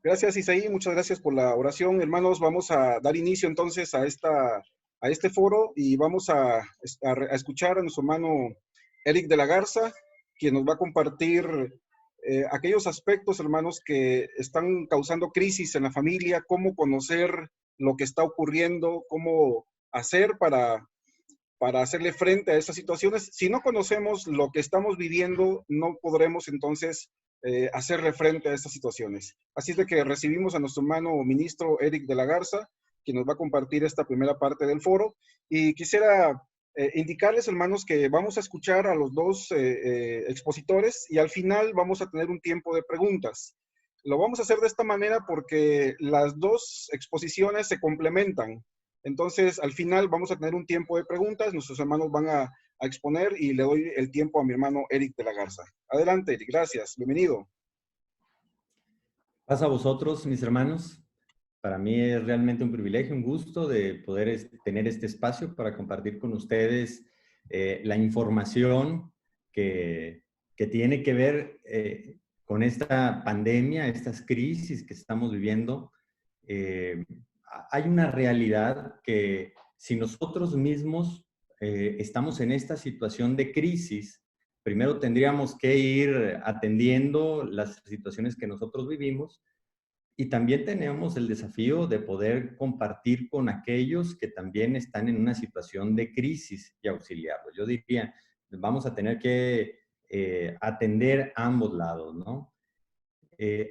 Gracias, Isaí. Muchas gracias por la oración. Hermanos, vamos a dar inicio entonces a este foro y vamos a escuchar a nuestro hermano Eric de la Garza, quien nos va a compartir aquellos aspectos, hermanos, que están causando crisis en la familia, cómo conocer lo que está ocurriendo, cómo hacer para hacerle frente a esas situaciones. Si no conocemos lo que estamos viviendo, no podremos entonces hacerle frente a estas situaciones. Así es de que recibimos a nuestro hermano ministro Eric de la Garza, quien nos va a compartir esta primera parte del foro. Y quisiera indicarles, hermanos, que vamos a escuchar a los dos expositores y al final vamos a tener un tiempo de preguntas. Lo vamos a hacer de esta manera porque las dos exposiciones se complementan. Entonces, al final vamos a tener un tiempo de preguntas, nuestros hermanos van a exponer y le doy el tiempo a mi hermano Eric de la Garza. Adelante, Eric, gracias, bienvenido. Paz a vosotros, mis hermanos. Para mí es realmente un privilegio, un gusto de poder tener este espacio para compartir con ustedes la información que tiene que ver con esta pandemia, estas crisis que estamos viviendo. Hay una realidad que si nosotros mismos estamos en esta situación de crisis, primero tendríamos que ir atendiendo las situaciones que nosotros vivimos y también tenemos el desafío de poder compartir con aquellos que también están en una situación de crisis y auxiliarlos. Yo diría, vamos a tener que atender ambos lados, ¿no?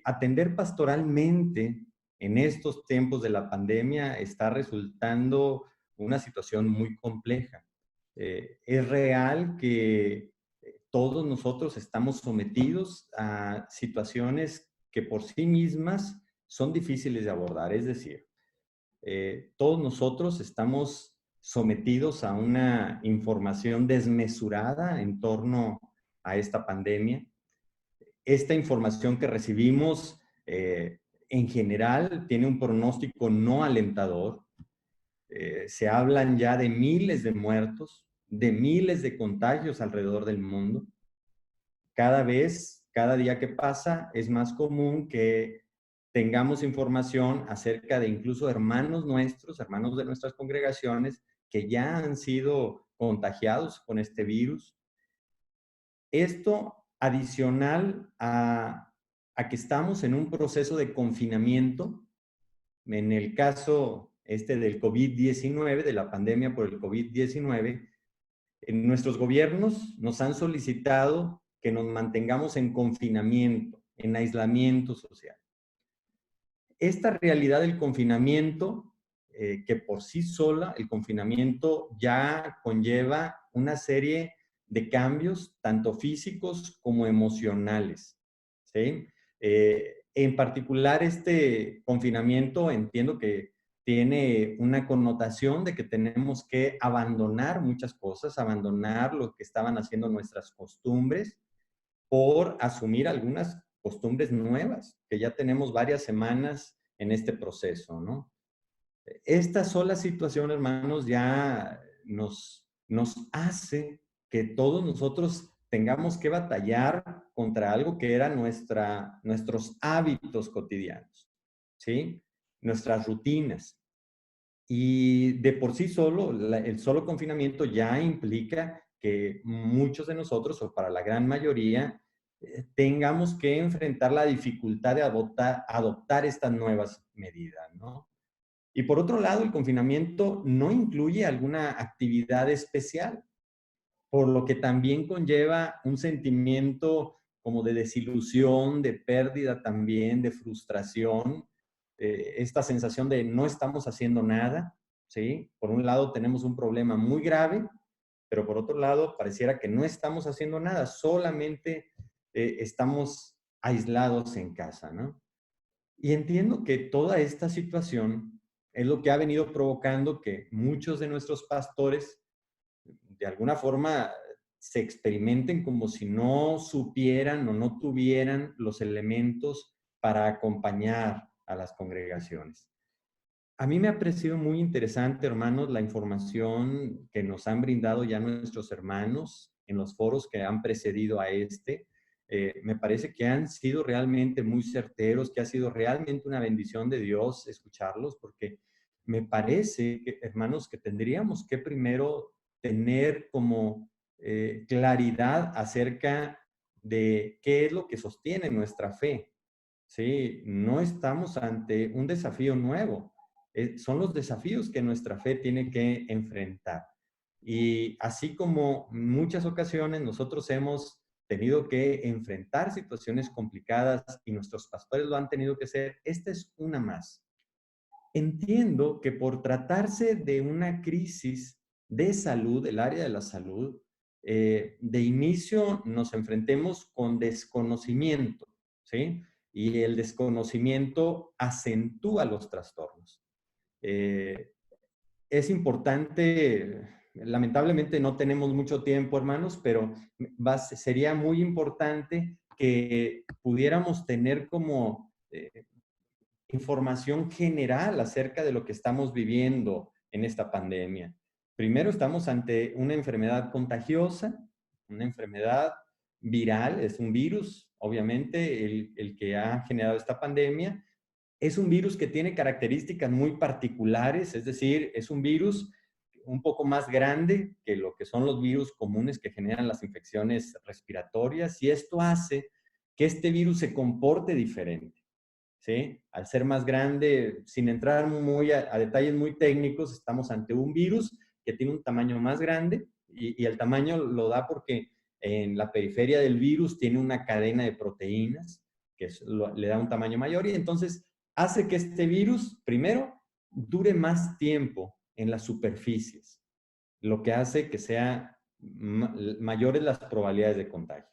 Atender pastoralmente en estos tiempos de la pandemia está resultando una situación muy compleja. Es real que todos nosotros estamos sometidos a situaciones que por sí mismas son difíciles de abordar. Es decir, todos nosotros estamos sometidos a una información desmesurada en torno a esta pandemia. Esta información que recibimos en general tiene un pronóstico no alentador. Se hablan ya de miles de muertos, de miles de contagios alrededor del mundo. Cada día que pasa, es más común que tengamos información acerca de incluso hermanos nuestros, hermanos de nuestras congregaciones, que ya han sido contagiados con este virus. Esto adicional a que estamos en un proceso de confinamiento, en el caso del COVID-19, de la pandemia por el COVID-19, nuestros gobiernos nos han solicitado que nos mantengamos en confinamiento, en aislamiento social. Esta realidad del confinamiento, que por sí sola, el confinamiento ya conlleva una serie de cambios, tanto físicos como emocionales, ¿sí? En particular, este confinamiento entiendo que tiene una connotación de que tenemos que abandonar muchas cosas, abandonar lo que estaban haciendo nuestras costumbres por asumir algunas costumbres nuevas, que ya tenemos varias semanas en este proceso, ¿no? Esta sola situación, hermanos, ya nos hace que todos nosotros tengamos que batallar contra algo que era nuestros hábitos cotidianos, ¿sí? Nuestras rutinas. Y de por sí solo, el solo confinamiento ya implica que muchos de nosotros, o para la gran mayoría, tengamos que enfrentar la dificultad de adoptar estas nuevas medidas, ¿no? Y por otro lado, el confinamiento no incluye alguna actividad especial, por lo que también conlleva un sentimiento como de desilusión, de pérdida también, de frustración, esta sensación de no estamos haciendo nada, ¿sí? Por un lado tenemos un problema muy grave, pero por otro lado pareciera que no estamos haciendo nada, solamente estamos aislados en casa, ¿no? Y entiendo que toda esta situación es lo que ha venido provocando que muchos de nuestros pastores de alguna forma se experimenten como si no supieran o no tuvieran los elementos para acompañar a las congregaciones. A mí me ha parecido muy interesante, hermanos, la información que nos han brindado ya nuestros hermanos en los foros que han precedido a este. Me parece que han sido realmente muy certeros, que ha sido realmente una bendición de Dios escucharlos, porque me parece, hermanos, que tendríamos que primero tener como claridad acerca de qué es lo que sostiene nuestra fe. Sí, no estamos ante un desafío nuevo. Son los desafíos que nuestra fe tiene que enfrentar. Y así como en muchas ocasiones nosotros hemos tenido que enfrentar situaciones complicadas y nuestros pastores lo han tenido que hacer, esta es una más. Entiendo que por tratarse de una crisis de salud, el área de la salud, de inicio nos enfrentemos con desconocimiento, ¿sí? Y el desconocimiento acentúa los trastornos. Eh, es importante, lamentablemente no tenemos mucho tiempo, hermanos, pero sería muy importante que pudiéramos tener como información general acerca de lo que estamos viviendo en esta pandemia. Primero, estamos ante una enfermedad contagiosa, una enfermedad viral, es un virus, obviamente, el que ha generado esta pandemia. Es un virus que tiene características muy particulares, es decir, es un virus un poco más grande que lo que son los virus comunes que generan las infecciones respiratorias, y esto hace que este virus se comporte diferente. ¿Sí? Al ser más grande, sin entrar muy a detalles muy técnicos, estamos ante un virus que tiene un tamaño más grande y el tamaño lo da porque en la periferia del virus tiene una cadena de proteínas que le da un tamaño mayor y entonces hace que este virus, primero, dure más tiempo en las superficies, lo que hace que sea mayores las probabilidades de contagio.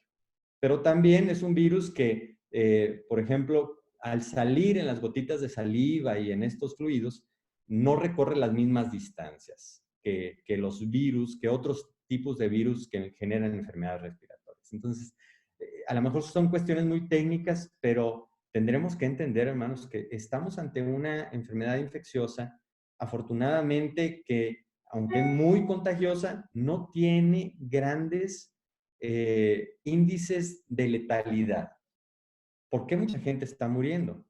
Pero también es un virus que, por ejemplo, al salir en las gotitas de saliva y en estos fluidos, no recorre las mismas distancias que los virus, que otros tipos de virus que generan enfermedades respiratorias. Entonces, a lo mejor son cuestiones muy técnicas, pero tendremos que entender, hermanos, que estamos ante una enfermedad infecciosa, afortunadamente que, aunque muy contagiosa, no tiene grandes índices de letalidad. ¿Por qué mucha gente está muriendo?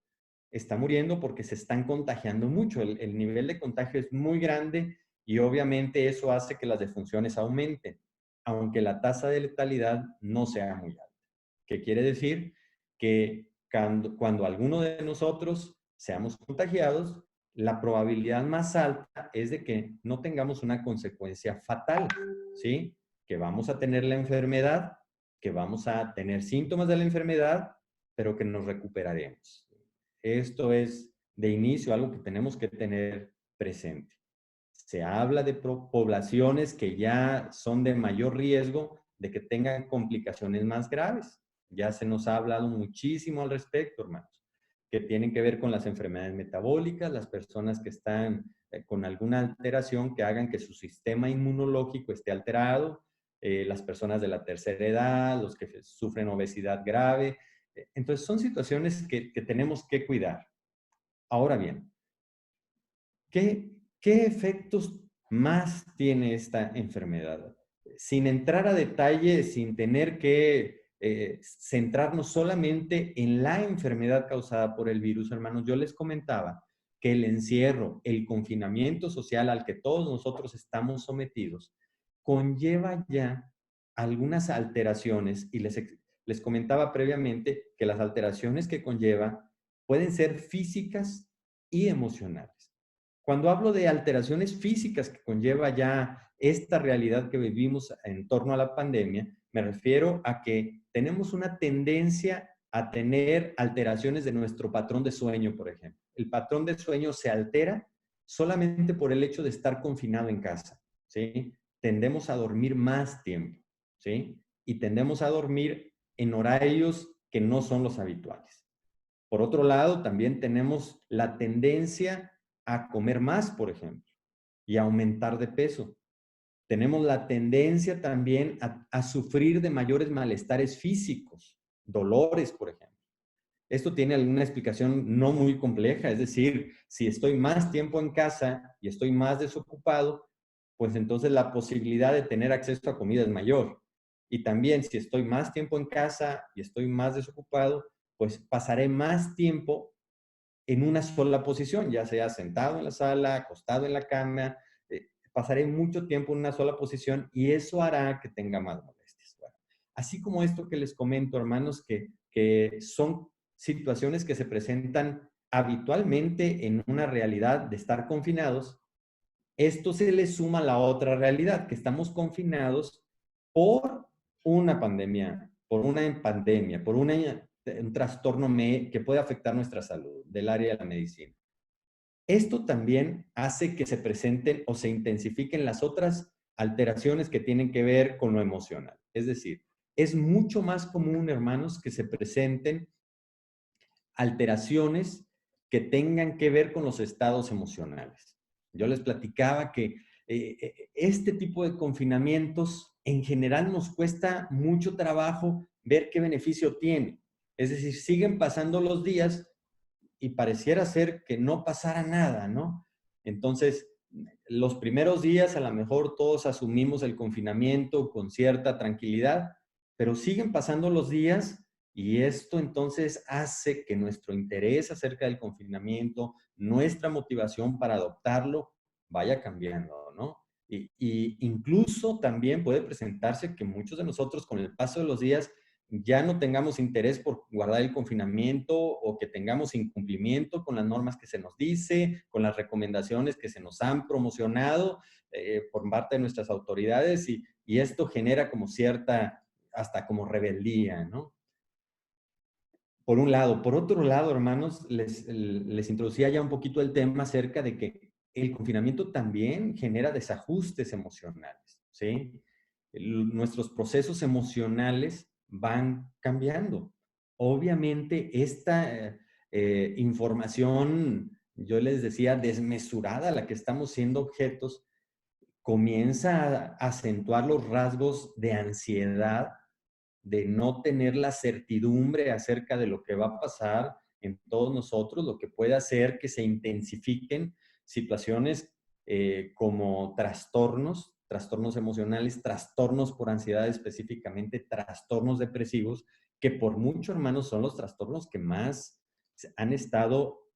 Está muriendo porque se están contagiando mucho. El nivel de contagio es muy grande y obviamente eso hace que las defunciones aumenten, aunque la tasa de letalidad no sea muy alta. ¿Qué quiere decir? Que cuando alguno de nosotros seamos contagiados, la probabilidad más alta es de que no tengamos una consecuencia fatal, ¿sí? Que vamos a tener la enfermedad, que vamos a tener síntomas de la enfermedad, pero que nos recuperaremos. Esto es de inicio algo que tenemos que tener presente. Se habla de poblaciones que ya son de mayor riesgo de que tengan complicaciones más graves. Ya se nos ha hablado muchísimo al respecto, hermanos, que tienen que ver con las enfermedades metabólicas, las personas que están con alguna alteración que hagan que su sistema inmunológico esté alterado, las personas de la tercera edad, los que sufren obesidad grave. Entonces, son situaciones que tenemos que cuidar. Ahora bien, ¿qué efectos más tiene esta enfermedad? Sin entrar a detalle, sin tener que centrarnos solamente en la enfermedad causada por el virus, hermanos, yo les comentaba que el encierro, el confinamiento social al que todos nosotros estamos sometidos, conlleva ya algunas alteraciones y les comentaba previamente que las alteraciones que conlleva pueden ser físicas y emocionales. Cuando hablo de alteraciones físicas que conlleva ya esta realidad que vivimos en torno a la pandemia, me refiero a que tenemos una tendencia a tener alteraciones de nuestro patrón de sueño, por ejemplo. El patrón de sueño se altera solamente por el hecho de estar confinado en casa, ¿sí? Tendemos a dormir más tiempo, ¿sí? Y tendemos a dormir en horarios que no son los habituales. Por otro lado, también tenemos la tendencia a comer más, por ejemplo, y a aumentar de peso. Tenemos la tendencia también a sufrir de mayores malestares físicos, dolores, por ejemplo. Esto tiene alguna explicación no muy compleja, es decir, si estoy más tiempo en casa y estoy más desocupado, pues entonces la posibilidad de tener acceso a comida es mayor. Y también si estoy más tiempo en casa y estoy más desocupado, pues pasaré más tiempo en una sola posición, ya sea sentado en la sala, acostado en la cama, pasaré mucho tiempo en una sola posición y eso hará que tenga más molestias. Bueno, así como esto que les comento, hermanos, que son situaciones que se presentan habitualmente en una realidad de estar confinados, esto se le suma a la otra realidad, que estamos confinados por una pandemia, por un trastorno que puede afectar nuestra salud del área de la medicina. Esto también hace que se presenten o se intensifiquen las otras alteraciones que tienen que ver con lo emocional. Es decir, es mucho más común, hermanos, que se presenten alteraciones que tengan que ver con los estados emocionales. Yo les platicaba que este tipo de confinamientos en general nos cuesta mucho trabajo ver qué beneficio tiene. Es decir, siguen pasando los días y pareciera ser que no pasara nada, ¿no? Entonces, los primeros días a lo mejor todos asumimos el confinamiento con cierta tranquilidad, pero siguen pasando los días y esto entonces hace que nuestro interés acerca del confinamiento, nuestra motivación para adoptarlo, vaya cambiando, ¿no? Y incluso también puede presentarse que muchos de nosotros con el paso de los días ya no tengamos interés por guardar el confinamiento o que tengamos incumplimiento con las normas que se nos dice, con las recomendaciones que se nos han promocionado por parte de nuestras autoridades y esto genera como cierta, hasta como rebeldía, ¿no? Por un lado. Por otro lado, hermanos, les introducía ya un poquito el tema acerca de que el confinamiento también genera desajustes emocionales, ¿sí? Nuestros procesos emocionales van cambiando. Obviamente, esta información, yo les decía, desmesurada a la que estamos siendo objetos, comienza a acentuar los rasgos de ansiedad, de no tener la certidumbre acerca de lo que va a pasar en todos nosotros, lo que puede hacer que se intensifiquen situaciones como trastornos emocionales, trastornos por ansiedad específicamente, trastornos depresivos, que por mucho, hermanos, son los trastornos que más han estado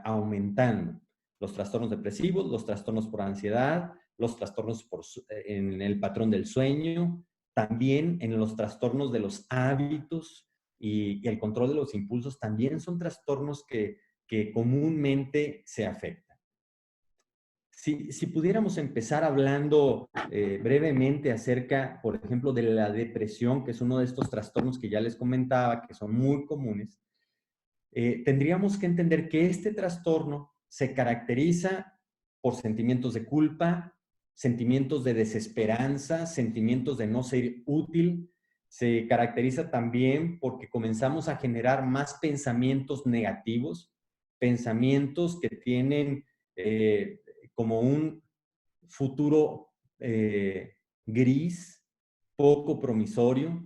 aumentando. Los trastornos depresivos, los trastornos por ansiedad, los trastornos en el patrón del sueño, también en los trastornos de los hábitos y el control de los impulsos, también son trastornos que comúnmente se afectan. Si pudiéramos empezar hablando brevemente acerca, por ejemplo, de la depresión, que es uno de estos trastornos que ya les comentaba, que son muy comunes, tendríamos que entender que este trastorno se caracteriza por sentimientos de culpa, sentimientos de desesperanza, sentimientos de no ser útil. Se caracteriza también porque comenzamos a generar más pensamientos negativos, pensamientos que tienen como un futuro gris, poco promisorio.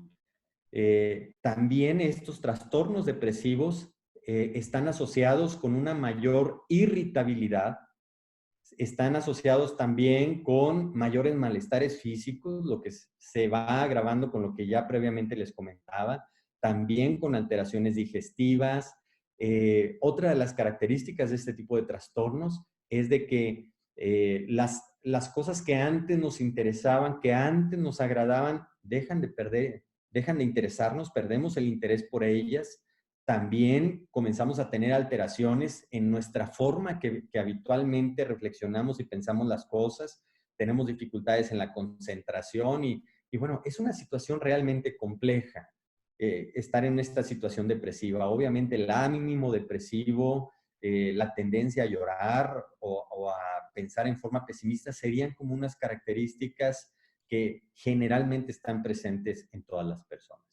También estos trastornos depresivos están asociados con una mayor irritabilidad, están asociados también con mayores malestares físicos, lo que se va agravando con lo que ya previamente les comentaba, también con alteraciones digestivas. Otra de las características de este tipo de trastornos es de que las cosas que antes nos interesaban, que antes nos agradaban, dejan de interesarnos, perdemos el interés por ellas. También comenzamos a tener alteraciones en nuestra forma que habitualmente reflexionamos y pensamos las cosas. Tenemos dificultades en la concentración y bueno, es una situación realmente compleja estar en esta situación depresiva. Obviamente el ánimo depresivo, la tendencia a llorar o a pensar en forma pesimista serían como unas características que generalmente están presentes en todas las personas.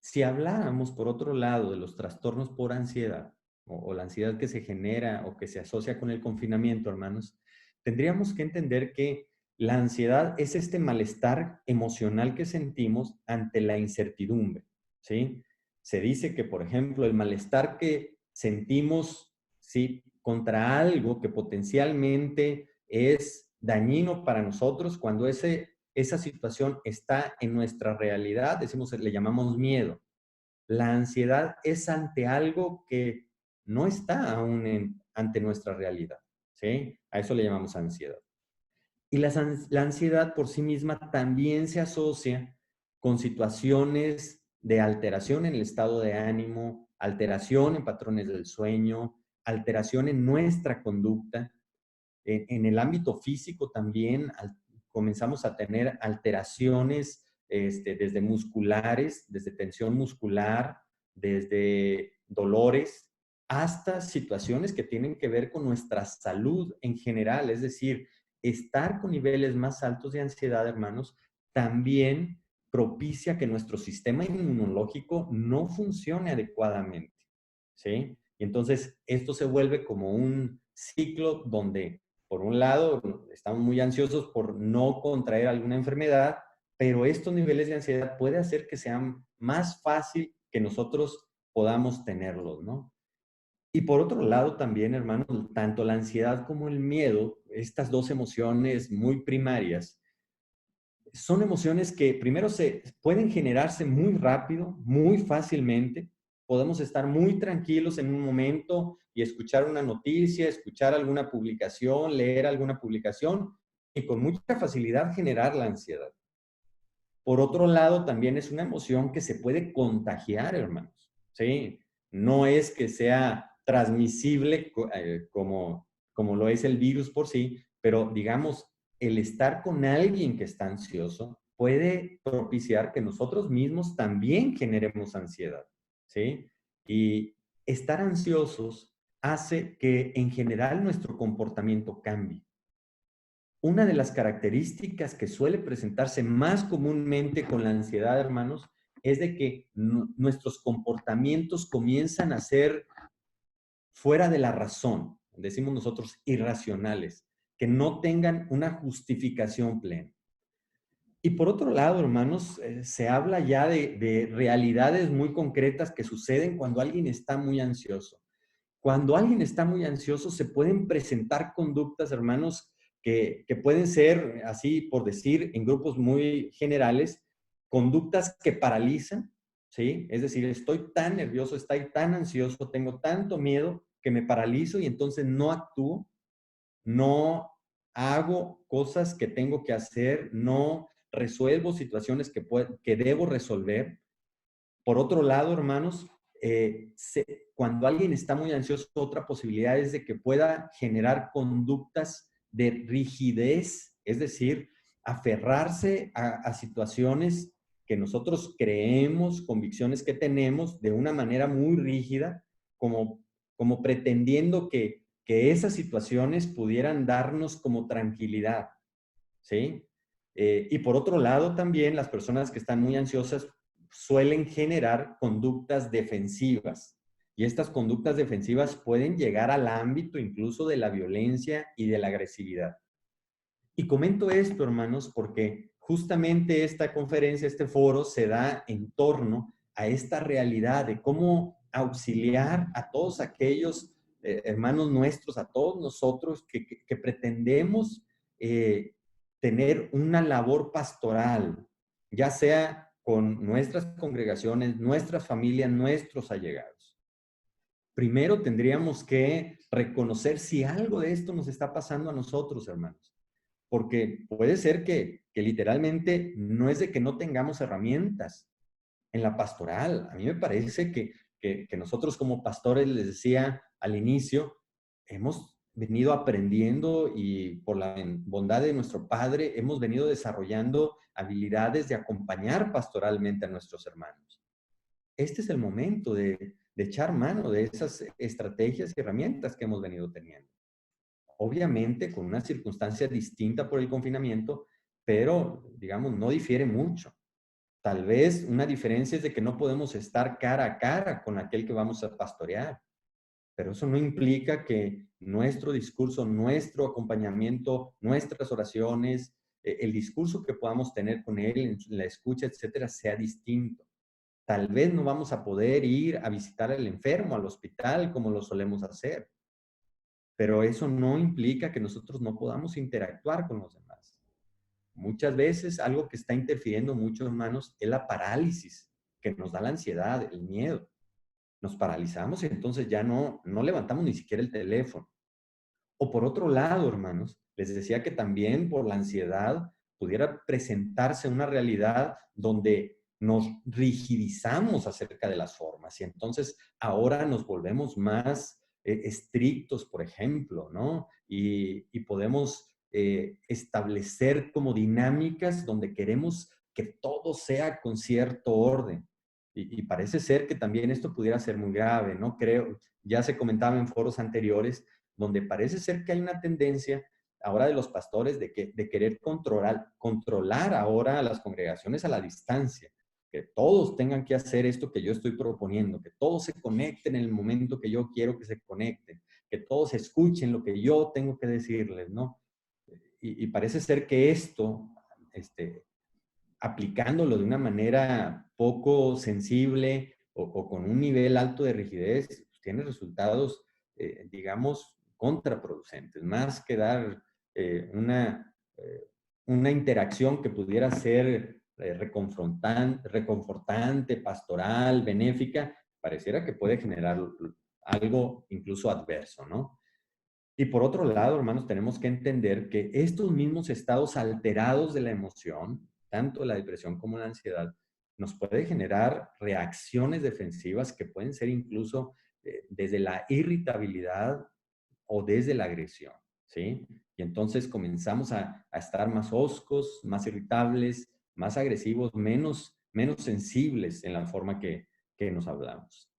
Si habláramos, por otro lado, de los trastornos por ansiedad o la ansiedad que se genera o que se asocia con el confinamiento, hermanos, tendríamos que entender que la ansiedad es este malestar emocional que sentimos ante la incertidumbre, ¿sí? Se dice que, por ejemplo, el malestar que sentimos, ¿sí?, contra algo que potencialmente es dañino para nosotros, cuando esa situación está en nuestra realidad, decimos, le llamamos miedo. La ansiedad es ante algo que no está aún ante nuestra realidad, ¿sí? A eso le llamamos ansiedad. Y la ansiedad por sí misma también se asocia con situaciones de alteración en el estado de ánimo, alteración en patrones del sueño, alteración en nuestra conducta. En el ámbito físico también comenzamos a tener alteraciones desde musculares, desde tensión muscular, desde dolores, hasta situaciones que tienen que ver con nuestra salud en general. Es decir, estar con niveles más altos de ansiedad, hermanos, también propicia que nuestro sistema inmunológico no funcione adecuadamente, ¿sí? Y entonces esto se vuelve como un ciclo donde, por un lado, estamos muy ansiosos por no contraer alguna enfermedad, pero estos niveles de ansiedad puede hacer que sea más fácil que nosotros podamos tenerlos, ¿no? Y por otro lado también, hermanos, tanto la ansiedad como el miedo, estas dos emociones muy primarias, son emociones que primero se pueden generarse muy rápido, muy fácilmente. Podemos estar muy tranquilos en un momento y escuchar una noticia, escuchar alguna publicación, leer alguna publicación y con mucha facilidad generar la ansiedad. Por otro lado, también es una emoción que se puede contagiar, hermanos, ¿sí? No es que sea transmisible como lo es el virus por sí, pero digamos, el estar con alguien que está ansioso puede propiciar que nosotros mismos también generemos ansiedad, ¿sí? Y estar ansiosos hace que en general nuestro comportamiento cambie. Una de las características que suele presentarse más comúnmente con la ansiedad, hermanos, es de que nuestros comportamientos comienzan a ser fuera de la razón, decimos nosotros irracionales, que no tengan una justificación plena. Y por otro lado, hermanos, se habla ya de realidades muy concretas que suceden cuando alguien está muy ansioso. Cuando alguien está muy ansioso, se pueden presentar conductas, hermanos, que pueden ser, así por decir, en grupos muy generales, conductas que paralizan, ¿sí? Es decir, estoy tan nervioso, estoy tan ansioso, tengo tanto miedo que me paralizo y entonces no actúo, no hago cosas que tengo que hacer, no resuelvo situaciones que debo resolver. Por otro lado, hermanos, cuando alguien está muy ansioso, otra posibilidad es de que pueda generar conductas de rigidez, es decir, aferrarse a situaciones que nosotros creemos, convicciones que tenemos de una manera muy rígida, como pretendiendo que esas situaciones pudieran darnos como tranquilidad, ¿sí? Y por otro lado, también las personas que están muy ansiosas suelen generar conductas defensivas. Y estas conductas defensivas pueden llegar al ámbito incluso de la violencia y de la agresividad. Y comento esto, hermanos, porque justamente esta conferencia, este foro, se da en torno a esta realidad de cómo auxiliar a todos aquellos hermanos nuestros, a todos nosotros que pretendemos tener una labor pastoral, ya sea con nuestras congregaciones, nuestras familias, nuestros allegados. Primero tendríamos que reconocer si algo de esto nos está pasando a nosotros, hermanos. Porque puede ser que literalmente no es de que no tengamos herramientas en la pastoral. A mí me parece que nosotros como pastores, les decía al inicio, hemos venido aprendiendo y por la bondad de nuestro Padre hemos venido desarrollando habilidades de acompañar pastoralmente a nuestros hermanos. Este es el momento de echar mano de esas estrategias y herramientas que hemos venido teniendo. Obviamente con una circunstancia distinta por el confinamiento, pero digamos, no difiere mucho. Tal vez una diferencia es de que no podemos estar cara a cara con aquel que vamos a pastorear, pero eso no implica que nuestro discurso, nuestro acompañamiento, nuestras oraciones, el discurso que podamos tener con él en la escucha, etcétera, sea distinto. Tal vez no vamos a poder ir a visitar al enfermo, al hospital, como lo solemos hacer, pero eso no implica que nosotros no podamos interactuar con los demás. muchas veces algo que está interfiriendo mucho, hermanos, es la parálisis que nos da la ansiedad, el miedo. Nos paralizamos y entonces ya no levantamos ni siquiera el teléfono. O por otro lado, hermanos, les decía que también por la ansiedad pudiera presentarse una realidad donde nos rigidizamos acerca de las formas y entonces ahora nos volvemos más estrictos, por ejemplo, ¿no? Y podemos establecer como dinámicas donde queremos que todo sea con cierto orden. Y parece ser que también esto pudiera ser muy grave, ¿no? Creo, ya se comentaba en foros anteriores, donde parece ser que hay una tendencia ahora de los pastores de querer controlar ahora a las congregaciones a la distancia, que todos tengan que hacer esto que yo estoy proponiendo, que todos se conecten en el momento que yo quiero que se conecten, que todos escuchen lo que yo tengo que decirles, ¿no? Y parece ser que esto, aplicándolo de una manera poco sensible o con un nivel alto de rigidez, pues, tiene resultados, digamos, contraproducentes, más que dar una interacción que pudiera ser reconfortante, pastoral, benéfica, pareciera que puede generar algo incluso adverso, ¿no? Y por otro lado, hermanos, tenemos que entender que estos mismos estados alterados de la emoción, tanto la depresión como la ansiedad, nos puede generar reacciones defensivas que pueden ser incluso desde la irritabilidad o desde la agresión, ¿sí? Y entonces comenzamos a estar más hoscos, más irritables, más agresivos, menos sensibles en la forma que nos hablamos.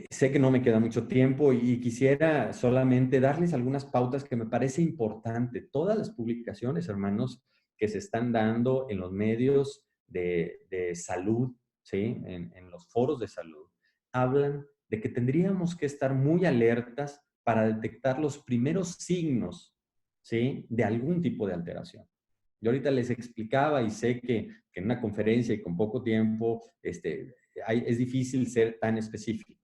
Sé que no me queda mucho tiempo y quisiera solamente darles algunas pautas que me parece importante. Todas las publicaciones, hermanos, que se están dando en los medios de salud, ¿sí? En los foros de salud, hablan de que tendríamos que estar muy alertas para detectar los primeros signos, ¿sí? De algún tipo de alteración. Yo ahorita les explicaba y sé que en una conferencia y con poco tiempo es difícil ser tan específico.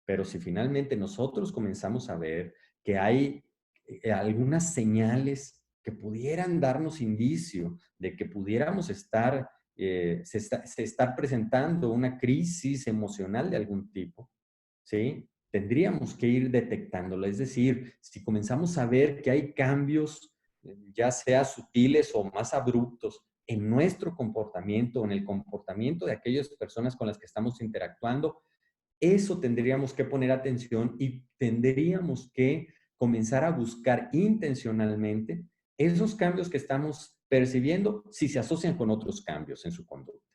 Pero si finalmente nosotros comenzamos a ver que hay algunas señales que pudieran darnos indicio de que pudiéramos estar, se está presentando una crisis emocional de algún tipo, ¿sí? Tendríamos que ir detectándolo. Es decir, si comenzamos a ver que hay cambios, ya sea sutiles o más abruptos, en nuestro comportamiento, en el comportamiento de aquellas personas con las que estamos interactuando, eso tendríamos que poner atención y tendríamos que comenzar a buscar intencionalmente esos cambios que estamos percibiendo si se asocian con otros cambios en su conducta.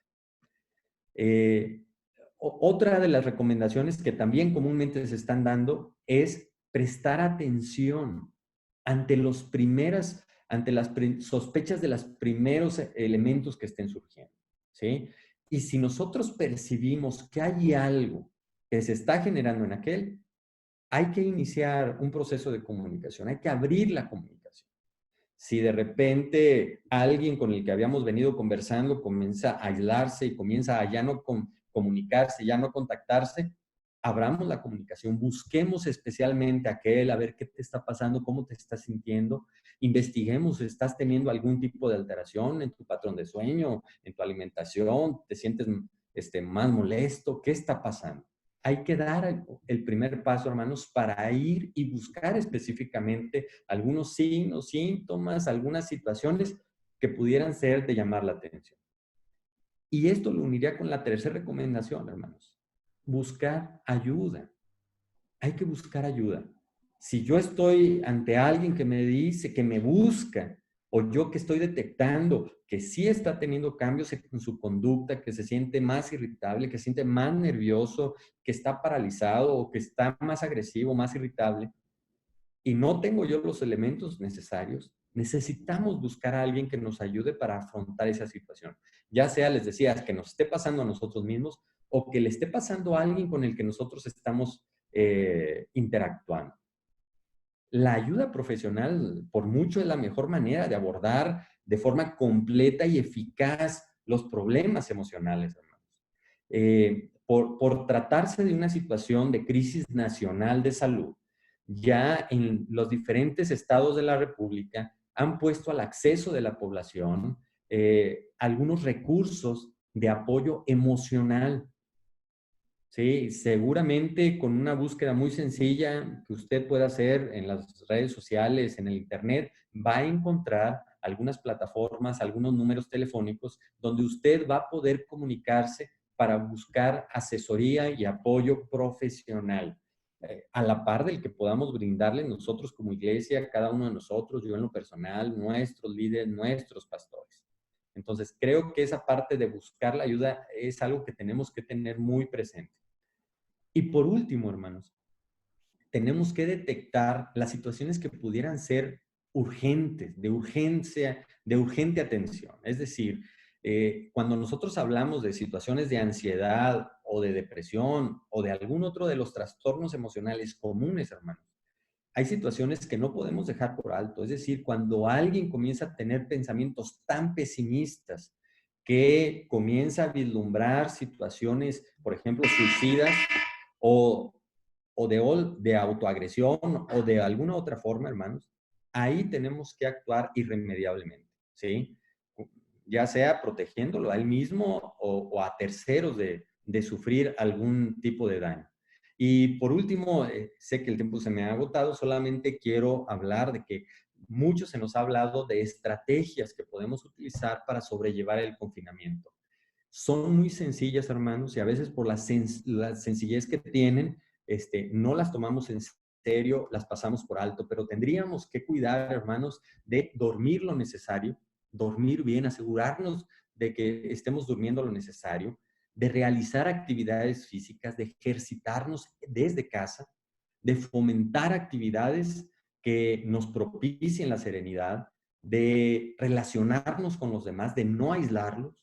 Otra de las recomendaciones que también comúnmente se están dando es prestar atención ante ante las sospechas de los primeros elementos que estén surgiendo, ¿sí? Y si nosotros percibimos que hay algo que se está generando en aquel, hay que iniciar un proceso de comunicación, hay que abrir la comunicación. Si de repente alguien con el que habíamos venido conversando comienza a aislarse y comienza a ya no comunicarse, ya no contactarse, abramos la comunicación, busquemos especialmente a aquel, a ver qué te está pasando, cómo te estás sintiendo, investiguemos si estás teniendo algún tipo de alteración en tu patrón de sueño, en tu alimentación, te sientes más molesto, ¿qué está pasando? Hay que dar el primer paso, hermanos, para ir y buscar específicamente algunos signos, síntomas, algunas situaciones que pudieran ser de llamar la atención. Y esto lo uniría con la tercera recomendación, hermanos. Buscar ayuda. Hay que buscar ayuda. Si yo estoy ante alguien que me dice, que me busca, o yo que estoy detectando que sí está teniendo cambios en su conducta, que se siente más irritable, que se siente más nervioso, que está paralizado o que está más agresivo, más irritable, y no tengo yo los elementos necesarios, necesitamos buscar a alguien que nos ayude para afrontar esa situación. Ya sea, les decía, que nos esté pasando a nosotros mismos o que le esté pasando a alguien con el que nosotros estamos interactuando. La ayuda profesional, por mucho, es la mejor manera de abordar de forma completa y eficaz los problemas emocionales, hermanos. Por tratarse de una situación de crisis nacional de salud, ya en los diferentes estados de la República han puesto al acceso de la población algunos recursos de apoyo emocional. Sí, seguramente con una búsqueda muy sencilla que usted pueda hacer en las redes sociales, en el internet, va a encontrar algunas plataformas, algunos números telefónicos donde usted va a poder comunicarse para buscar asesoría y apoyo profesional, a la par del que podamos brindarle nosotros como iglesia, cada uno de nosotros, yo en lo personal, nuestros líderes, nuestros pastores. Entonces, creo que esa parte de buscar la ayuda es algo que tenemos que tener muy presente. Y por último, hermanos, tenemos que detectar las situaciones que pudieran ser urgentes, de urgencia, de urgente atención. Es decir, cuando nosotros hablamos de situaciones de ansiedad o de depresión o de algún otro de los trastornos emocionales comunes, hermanos, hay situaciones que no podemos dejar por alto. Es decir, cuando alguien comienza a tener pensamientos tan pesimistas que comienza a vislumbrar situaciones, por ejemplo, suicidas, o, de autoagresión o de alguna otra forma, hermanos, ahí tenemos que actuar irremediablemente, ¿sí? Ya sea protegiéndolo a él mismo o a terceros de sufrir algún tipo de daño. Y por último, sé que el tiempo se me ha agotado, solamente quiero hablar de que mucho se nos ha hablado de estrategias que podemos utilizar para sobrellevar el confinamiento. Son muy sencillas, hermanos, y a veces por la sencillez que tienen, no las tomamos en serio, las pasamos por alto, pero tendríamos que cuidar, hermanos, de dormir lo necesario, dormir bien, asegurarnos de que estemos durmiendo lo necesario, de realizar actividades físicas, de ejercitarnos desde casa, de fomentar actividades que nos propicien la serenidad, de relacionarnos con los demás, de no aislarlos,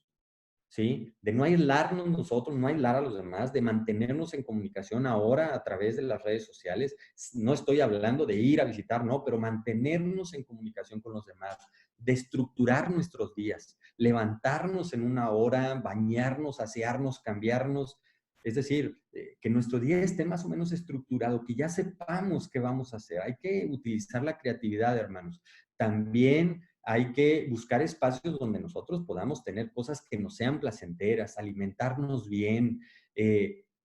¿sí? De no aislarnos nosotros, no aislar a los demás, de mantenernos en comunicación ahora a través de las redes sociales. No estoy hablando de ir a visitar, no, pero mantenernos en comunicación con los demás, de estructurar nuestros días, levantarnos en una hora, bañarnos, asearnos, cambiarnos. Es decir, que nuestro día esté más o menos estructurado, que ya sepamos qué vamos a hacer. Hay que utilizar la creatividad, hermanos. También hay que buscar espacios donde nosotros podamos tener cosas que nos sean placenteras, alimentarnos bien,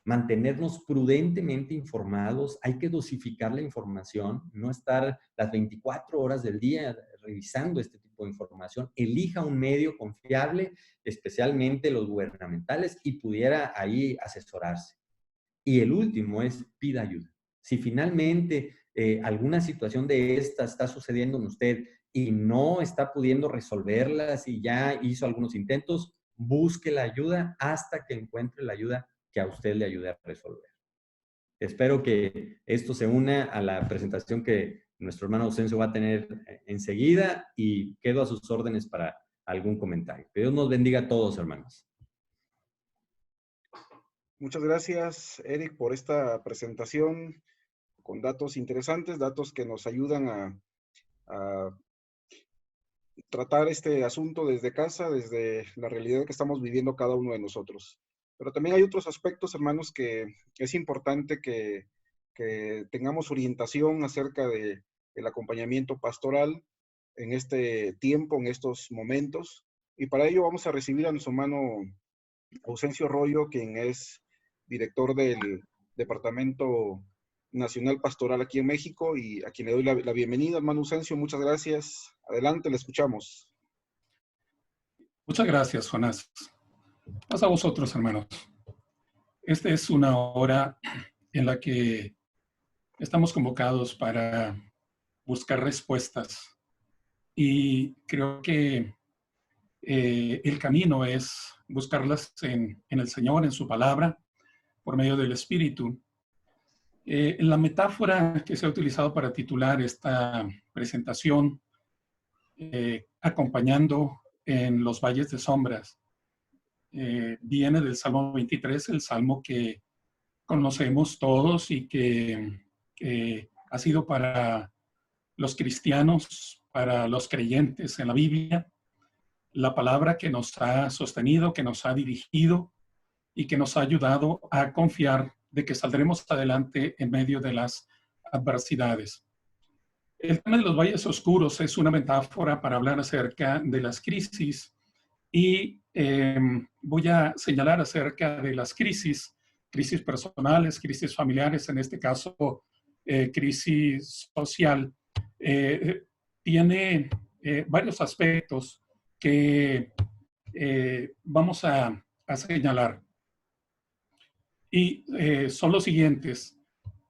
mantenernos prudentemente informados. Hay que dosificar la información, no estar las 24 horas del día revisando este tipo de información. Elija un medio confiable, especialmente los gubernamentales, y pudiera ahí asesorarse. Y el último es pida ayuda. Si finalmente alguna situación de esta está sucediendo en usted y no está pudiendo resolverlas y ya hizo algunos intentos, busque la ayuda hasta que encuentre la ayuda que a usted le ayude a resolver. Espero que esto se una a la presentación que nuestro hermano Ausencio va a tener enseguida y quedo a sus órdenes para algún comentario. Que Dios nos bendiga a todos, hermanos. Muchas gracias, Eric, por esta presentación con datos interesantes, datos que nos ayudan a tratar este asunto desde casa, desde la realidad que estamos viviendo cada uno de nosotros. Pero también hay otros aspectos, hermanos, que es importante que tengamos orientación acerca del acompañamiento pastoral en este tiempo, en estos momentos. Y para ello vamos a recibir a nuestro hermano Ausencio Royo, quien es director del Departamento Nacional Pastoral aquí en México, y a quien le doy la bienvenida, hermano Ausencio. Muchas gracias. Adelante, le escuchamos. Muchas gracias, Jonás. Paz a vosotros, hermanos. Esta es una hora en la que estamos convocados para buscar respuestas y creo que el camino es buscarlas en el Señor, en su palabra, por medio del Espíritu. La metáfora que se ha utilizado para titular esta presentación, acompañando en los valles de sombras, viene del Salmo 23, el salmo que conocemos todos y que ha sido para los cristianos, para los creyentes en la Biblia, la palabra que nos ha sostenido, que nos ha dirigido y que nos ha ayudado a confiar de que saldremos adelante en medio de las adversidades. El tema de los valles oscuros es una metáfora para hablar acerca de las crisis y voy a señalar acerca de las crisis personales, crisis familiares, en este caso crisis social. Tiene varios aspectos que vamos a señalar. Y son los siguientes.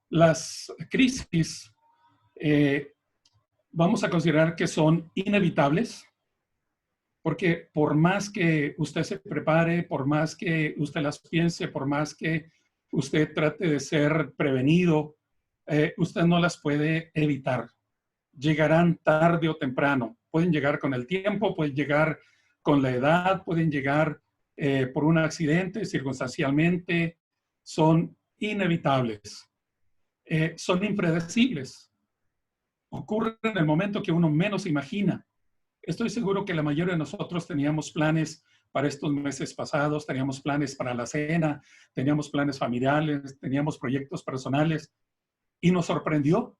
Las crisis vamos a considerar que son inevitables, porque por más que usted se prepare, por más que usted las piense, por más que usted trate de ser prevenido, usted no las puede evitar. Llegarán tarde o temprano. Pueden llegar con el tiempo, pueden llegar con la edad, pueden llegar por un accidente, circunstancialmente. Son inevitables. Son impredecibles. Ocurren en el momento que uno menos imagina. Estoy seguro que la mayoría de nosotros teníamos planes para estos meses pasados, teníamos planes para la cena, teníamos planes familiares, teníamos proyectos personales y nos sorprendió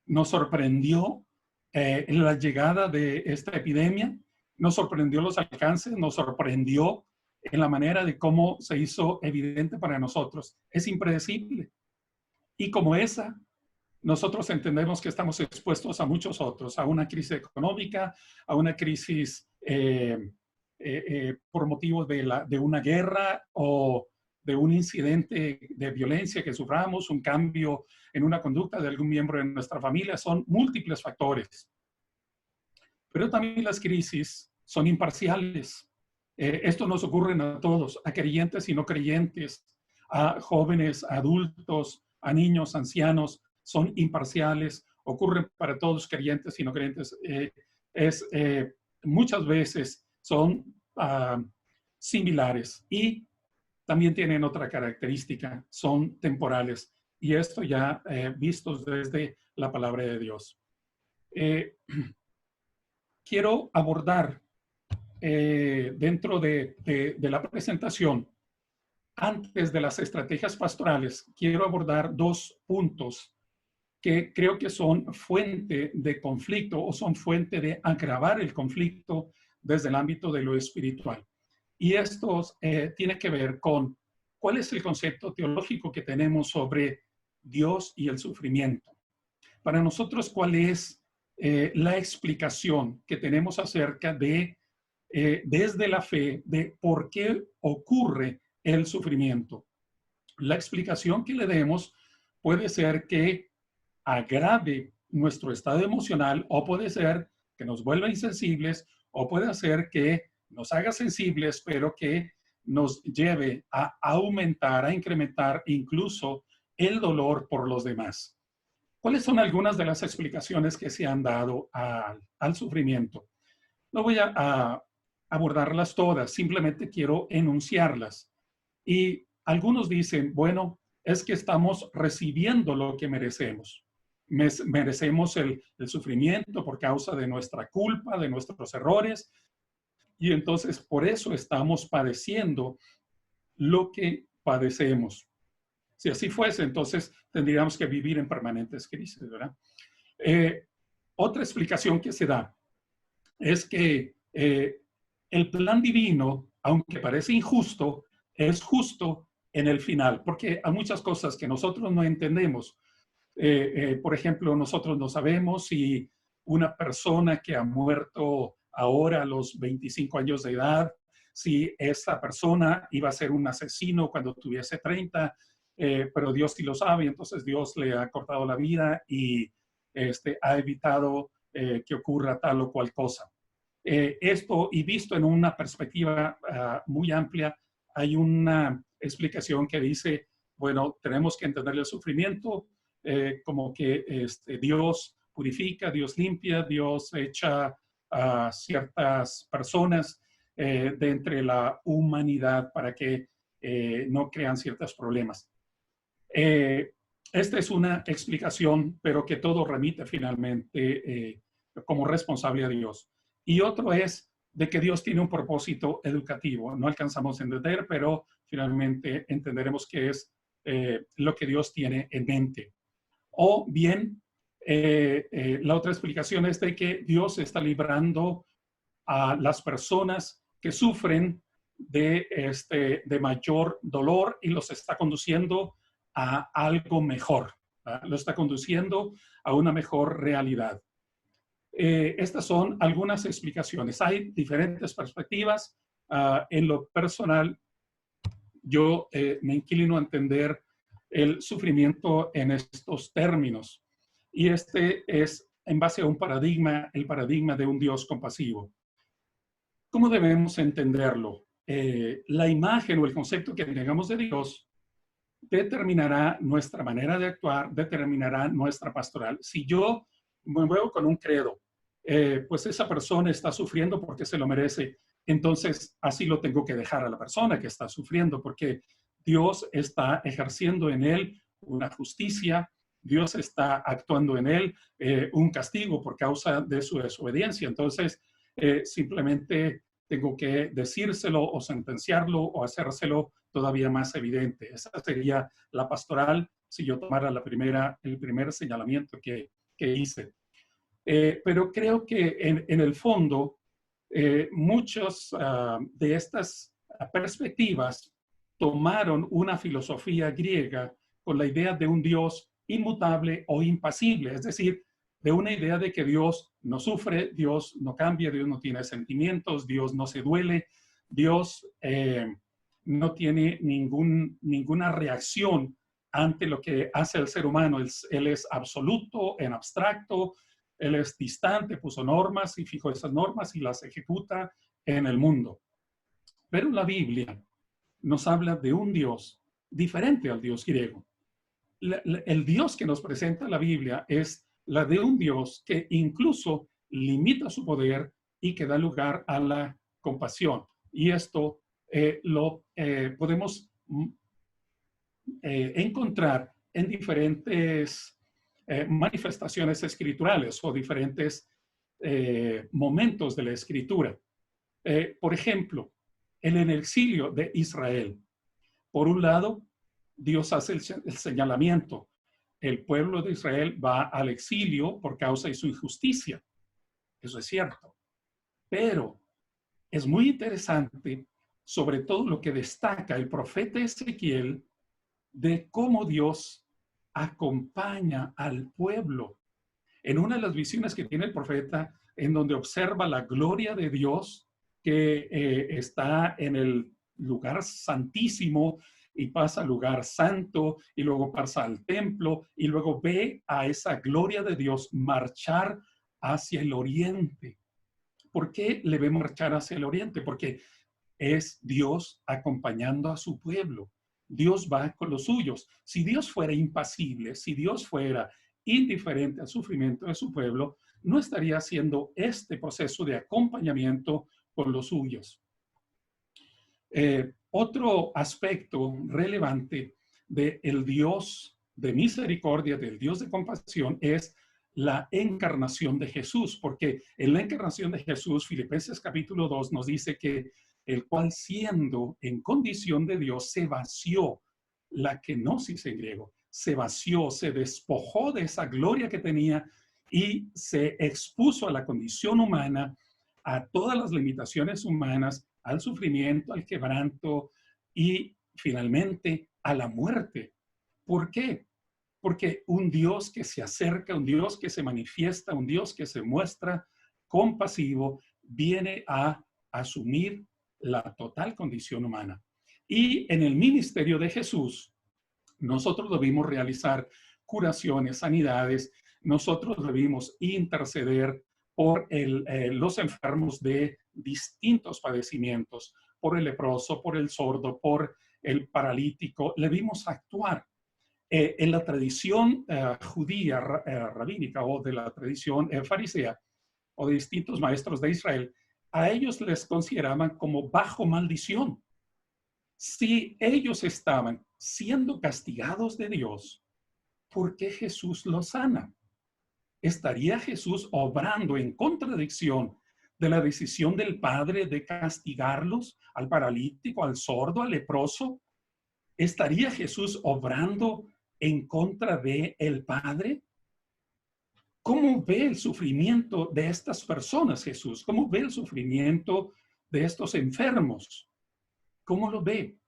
la llegada de esta epidemia, nos sorprendió los alcances, nos sorprendió en la manera de cómo se hizo evidente para nosotros. Es impredecible. Y como esa, nosotros entendemos que estamos expuestos a muchos otros, a una crisis económica, a una crisis por motivo de una guerra o de un incidente de violencia que suframos, un cambio en una conducta de algún miembro de nuestra familia. Son múltiples factores. Pero también las crisis son imparciales. Esto nos ocurre a todos, a creyentes y no creyentes, a jóvenes, a adultos, a niños, ancianos. Son imparciales, ocurren para todos, creyentes y no creyentes. Muchas veces son similares y también tienen otra característica, son temporales. Y esto ya vistos desde la palabra de Dios. Quiero abordar dentro de la presentación, antes de las estrategias pastorales, quiero abordar dos puntos que creo que son fuente de conflicto o son fuente de agravar el conflicto desde el ámbito de lo espiritual. Y esto tiene que ver con cuál es el concepto teológico que tenemos sobre Dios y el sufrimiento. Para nosotros, ¿cuál es la explicación que tenemos acerca de, desde la fe, de por qué ocurre el sufrimiento? La explicación que le demos puede ser que agrave nuestro estado emocional, o puede ser que nos vuelva insensibles, o puede ser que nos haga sensibles, pero que nos lleve a aumentar, a incrementar incluso el dolor por los demás. ¿Cuáles son algunas de las explicaciones que se han dado al sufrimiento? No voy a abordarlas todas, simplemente quiero enunciarlas. Y algunos dicen, bueno, es que estamos recibiendo lo que merecemos. Merecemos el sufrimiento por causa de nuestra culpa, de nuestros errores, y entonces por eso estamos padeciendo lo que padecemos. Si así fuese, entonces tendríamos que vivir en permanentes crisis, ¿verdad? Otra explicación que se da es que el plan divino, aunque parece injusto, es justo en el final, porque hay muchas cosas que nosotros no entendemos. Por ejemplo, nosotros no sabemos si una persona que ha muerto ahora a los 25 años de edad, si esa persona iba a ser un asesino cuando tuviese 30, pero Dios sí lo sabe, entonces Dios le ha cortado la vida y ha evitado que ocurra tal o cual cosa. Esto, y visto en una perspectiva muy amplia, hay una explicación que dice, bueno, tenemos que entender el sufrimiento como que Dios purifica, Dios limpia, Dios echa a ciertas personas de entre la humanidad para que no crean ciertos problemas. Esta es una explicación, pero que todo remite finalmente como responsable a Dios. Y otro es de que Dios tiene un propósito educativo. No alcanzamos a entender, pero finalmente entenderemos qué es lo que Dios tiene en mente. O bien, La otra explicación es de que Dios está librando a las personas que sufren de mayor dolor y los está conduciendo a algo mejor, ¿verdad? Lo está conduciendo a una mejor realidad. Estas son algunas explicaciones. Hay diferentes perspectivas. En lo personal, yo me inclino a entender el sufrimiento en estos términos. Y este es en base a un paradigma, el paradigma de un Dios compasivo. ¿Cómo debemos entenderlo? La imagen o el concepto que tengamos de Dios determinará nuestra manera de actuar, determinará nuestra pastoral. Si yo me muevo con un credo, pues esa persona está sufriendo porque se lo merece, entonces así lo tengo que dejar a la persona que está sufriendo, porque Dios está ejerciendo en él una justicia, Dios está actuando en él un castigo por causa de su desobediencia. Entonces, simplemente tengo que decírselo o sentenciarlo o hacérselo todavía más evidente. Esa sería la pastoral si yo tomara el primer señalamiento que hice. Pero creo que en el fondo, muchos de estas perspectivas tomaron una filosofía griega con la idea de un Dios inmutable o impasible, es decir, de una idea de que Dios no sufre, Dios no cambia, Dios no tiene sentimientos, Dios no se duele, Dios no tiene ninguna reacción ante lo que hace el ser humano. Él es absoluto, en abstracto, él es distante, puso normas y fijó esas normas y las ejecuta en el mundo. Pero la Biblia nos habla de un Dios diferente al Dios griego. El Dios que nos presenta la Biblia es la de un Dios que incluso limita su poder y que da lugar a la compasión. Y esto lo podemos encontrar en diferentes manifestaciones escriturales o diferentes momentos de la escritura. Por ejemplo, en el exilio de Israel, por un lado, Dios hace el señalamiento. El pueblo de Israel va al exilio por causa de su injusticia. Eso es cierto. Pero es muy interesante, sobre todo lo que destaca el profeta Ezequiel, de cómo Dios acompaña al pueblo. En una de las visiones que tiene el profeta, en donde observa la gloria de Dios que está en el lugar santísimo y pasa al lugar santo y luego pasa al templo y luego ve a esa gloria de Dios marchar hacia el oriente. ¿Por qué le ve marchar hacia el oriente? Porque es Dios acompañando a su pueblo. Dios va con los suyos. Si Dios fuera impasible, si Dios fuera indiferente al sufrimiento de su pueblo, no estaría haciendo este proceso de acompañamiento con los suyos. Otro aspecto relevante del Dios de misericordia, del Dios de compasión, es la encarnación de Jesús, porque en la encarnación de Jesús, Filipenses capítulo 2 nos dice que el cual siendo en condición de Dios se vació, la kenosis en griego, se vació, se despojó de esa gloria que tenía y se expuso a la condición humana, a todas las limitaciones humanas, al sufrimiento, al quebranto y finalmente a la muerte. ¿Por qué? Porque un Dios que se acerca, un Dios que se manifiesta, un Dios que se muestra compasivo, viene a asumir la total condición humana. Y en el ministerio de Jesús, nosotros debimos realizar curaciones, sanidades, nosotros debimos interceder por los enfermos de distintos padecimientos, por el leproso, por el sordo, por el paralítico, debimos actuar. En la tradición judía rabínica o de la tradición farisea o de distintos maestros de Israel, a ellos les consideraban como bajo maldición. Si ellos estaban siendo castigados de Dios, ¿por qué Jesús los sana? ¿Estaría Jesús obrando en contradicción de la decisión del Padre de castigarlos, al paralítico, al sordo, al leproso? ¿Estaría Jesús obrando en contra del Padre? ¿Cómo ve el sufrimiento de estas personas, Jesús? ¿Cómo ve el sufrimiento de estos enfermos? ¿Cómo lo ve?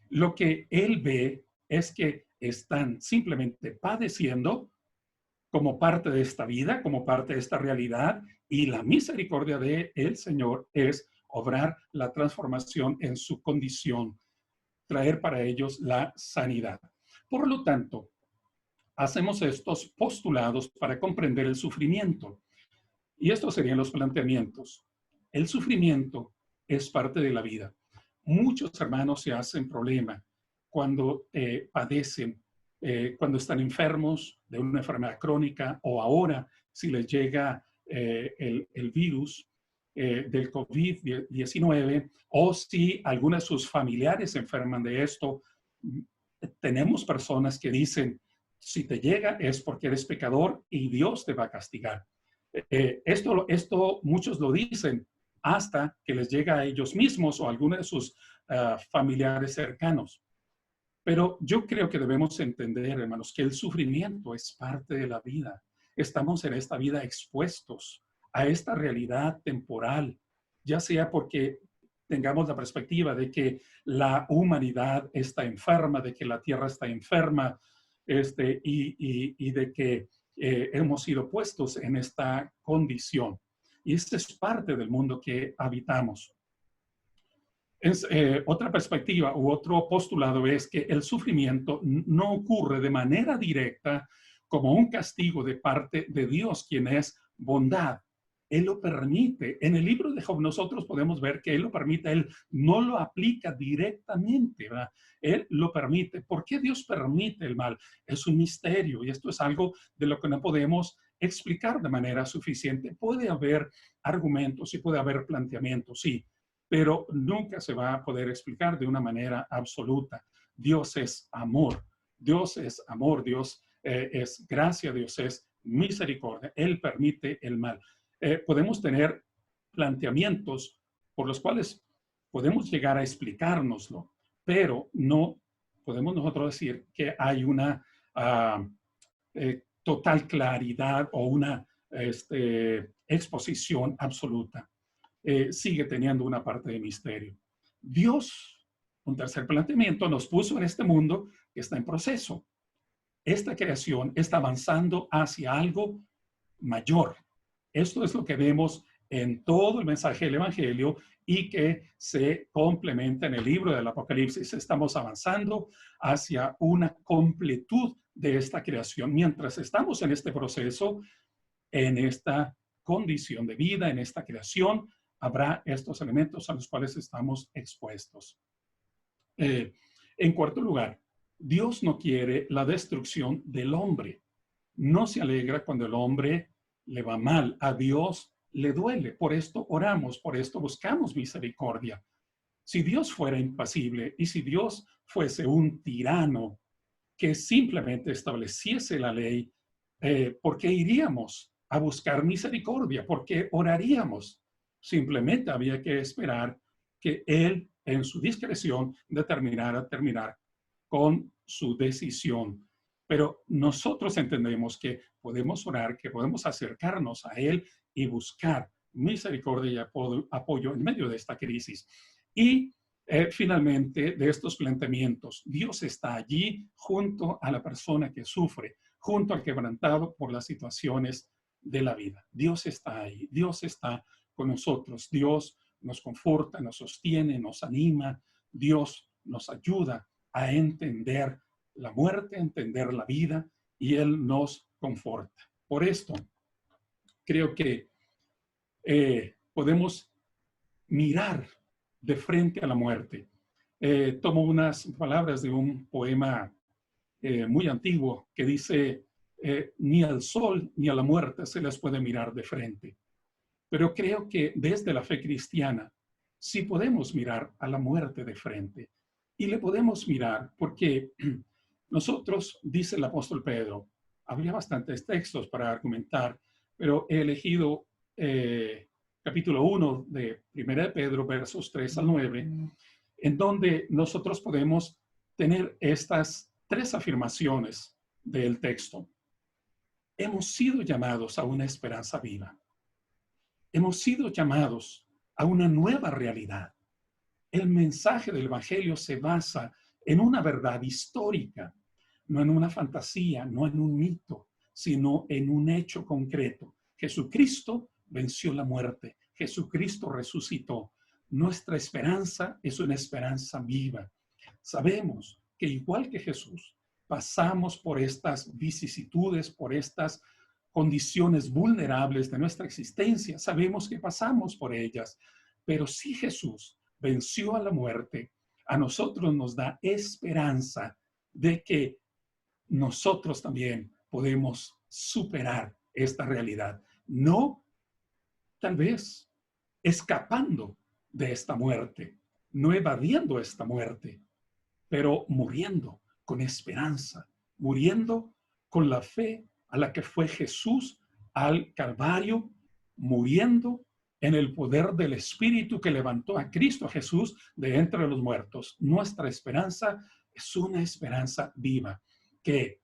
Lo que él ve es que están simplemente padeciendo como parte de esta vida, como parte de esta realidad, y la misericordia de el Señor es obrar la transformación en su condición, traer para ellos la sanidad. Por lo tanto, hacemos estos postulados para comprender el sufrimiento. Y estos serían los planteamientos. El sufrimiento es parte de la vida. Muchos hermanos se hacen problema cuando padecen, cuando están enfermos de una enfermedad crónica, o ahora si les llega el virus del COVID-19, o si algunos de sus familiares se enferman de esto. Tenemos personas que dicen, si te llega es porque eres pecador y Dios te va a castigar. Esto muchos lo dicen hasta que les llega a ellos mismos o a algunos de sus familiares cercanos. Pero yo creo que debemos entender, hermanos, que el sufrimiento es parte de la vida. Estamos en esta vida expuestos a esta realidad temporal, ya sea porque tengamos la perspectiva de que la humanidad está enferma, de que la tierra está enferma, y de que hemos sido puestos en esta condición. Y esta es parte del mundo que habitamos. Otra perspectiva u otro postulado es que el sufrimiento no ocurre de manera directa como un castigo de parte de Dios, quien es bondad. Él lo permite. En el libro de Job nosotros podemos ver que Él lo permite. Él no lo aplica directamente, ¿verdad? Él lo permite. ¿Por qué Dios permite el mal? Es un misterio y esto es algo de lo que no podemos explicar de manera suficiente. Puede haber argumentos y puede haber planteamientos, sí, pero nunca se va a poder explicar de una manera absoluta. Dios es amor. Dios es amor. Dios es gracia. Dios es misericordia. Él permite el mal. Podemos tener planteamientos por los cuales podemos llegar a explicárnoslo, pero no podemos nosotros decir que hay una total claridad o una exposición absoluta. Sigue teniendo una parte de misterio. Dios, un tercer planteamiento, nos puso en este mundo que está en proceso. Esta creación está avanzando hacia algo mayor. Esto es lo que vemos en todo el mensaje del Evangelio y que se complementa en el libro del Apocalipsis. Estamos avanzando hacia una completud de esta creación. Mientras estamos en este proceso, en esta condición de vida, en esta creación, habrá estos elementos a los cuales estamos expuestos. En cuarto lugar, Dios no quiere la destrucción del hombre. No se alegra cuando el hombre le va mal. A Dios le duele. Por esto oramos, por esto buscamos misericordia. Si Dios fuera impasible y si Dios fuese un tirano que simplemente estableciese la ley, ¿por qué iríamos a buscar misericordia? ¿Por qué oraríamos? Simplemente había que esperar que Él, en su discreción, determinara terminar con su decisión. Pero nosotros entendemos que podemos orar, que podemos acercarnos a Él y buscar misericordia y apoyo en medio de esta crisis. Y finalmente, de estos planteamientos, Dios está allí junto a la persona que sufre, junto al quebrantado por las situaciones de la vida. Dios está ahí, Dios está con nosotros, Dios nos conforta, nos sostiene, nos anima, Dios nos ayuda a entender la muerte, a entender la vida, y Él nos conforta. Por esto, creo que podemos mirar de frente a la muerte. Tomo unas palabras de un poema muy antiguo que dice, ni al sol ni a la muerte se les puede mirar de frente. Pero creo que desde la fe cristiana sí podemos mirar a la muerte de frente. Y le podemos mirar porque nosotros, dice el apóstol Pedro, habría bastantes textos para argumentar, pero he elegido capítulo 1 de 1 de Pedro, versos 3 al 9, en donde nosotros podemos tener estas tres afirmaciones del texto. hemos sido llamados a una esperanza viva. Hemos sido llamados a una nueva realidad. El mensaje del Evangelio se basa en una verdad histórica, no en una fantasía, no en un mito, sino en un hecho concreto. Jesucristo venció la muerte. Jesucristo resucitó. Nuestra esperanza es una esperanza viva. Sabemos que igual que Jesús, pasamos por estas vicisitudes, por estas condiciones vulnerables de nuestra existencia. Sabemos que pasamos por ellas, pero si Jesús venció a la muerte, a nosotros nos da esperanza de que nosotros también podemos superar esta realidad. No, tal vez, escapando de esta muerte, no evadiendo esta muerte, pero muriendo con esperanza, muriendo con la fe a la que fue Jesús al Calvario, muriendo en el poder del Espíritu que levantó a Cristo Jesús de entre los muertos. Nuestra esperanza es una esperanza viva que,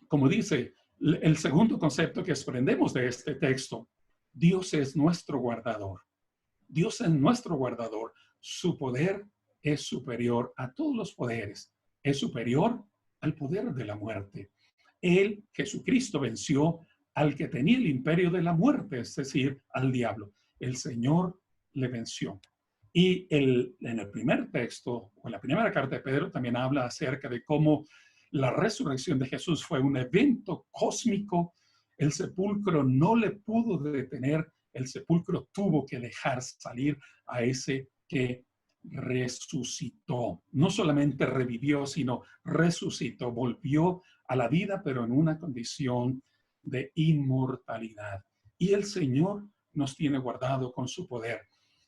como dice el segundo concepto que aprendemos de este texto, Dios es nuestro guardador. Dios es nuestro guardador. Su poder es superior a todos los poderes. Es superior al poder de la muerte. Él, Jesucristo, venció al que tenía el imperio de la muerte, es decir, al diablo. El Señor le venció. Y en el primer texto, o en la primera carta de Pedro, también habla acerca de cómo la resurrección de Jesús fue un evento cósmico. El sepulcro no le pudo detener. El sepulcro tuvo que dejar salir a ese que resucitó. No solamente revivió, sino resucitó, volvió a la vida, pero en una condición de inmortalidad. Y el Señor nos tiene guardado con su poder.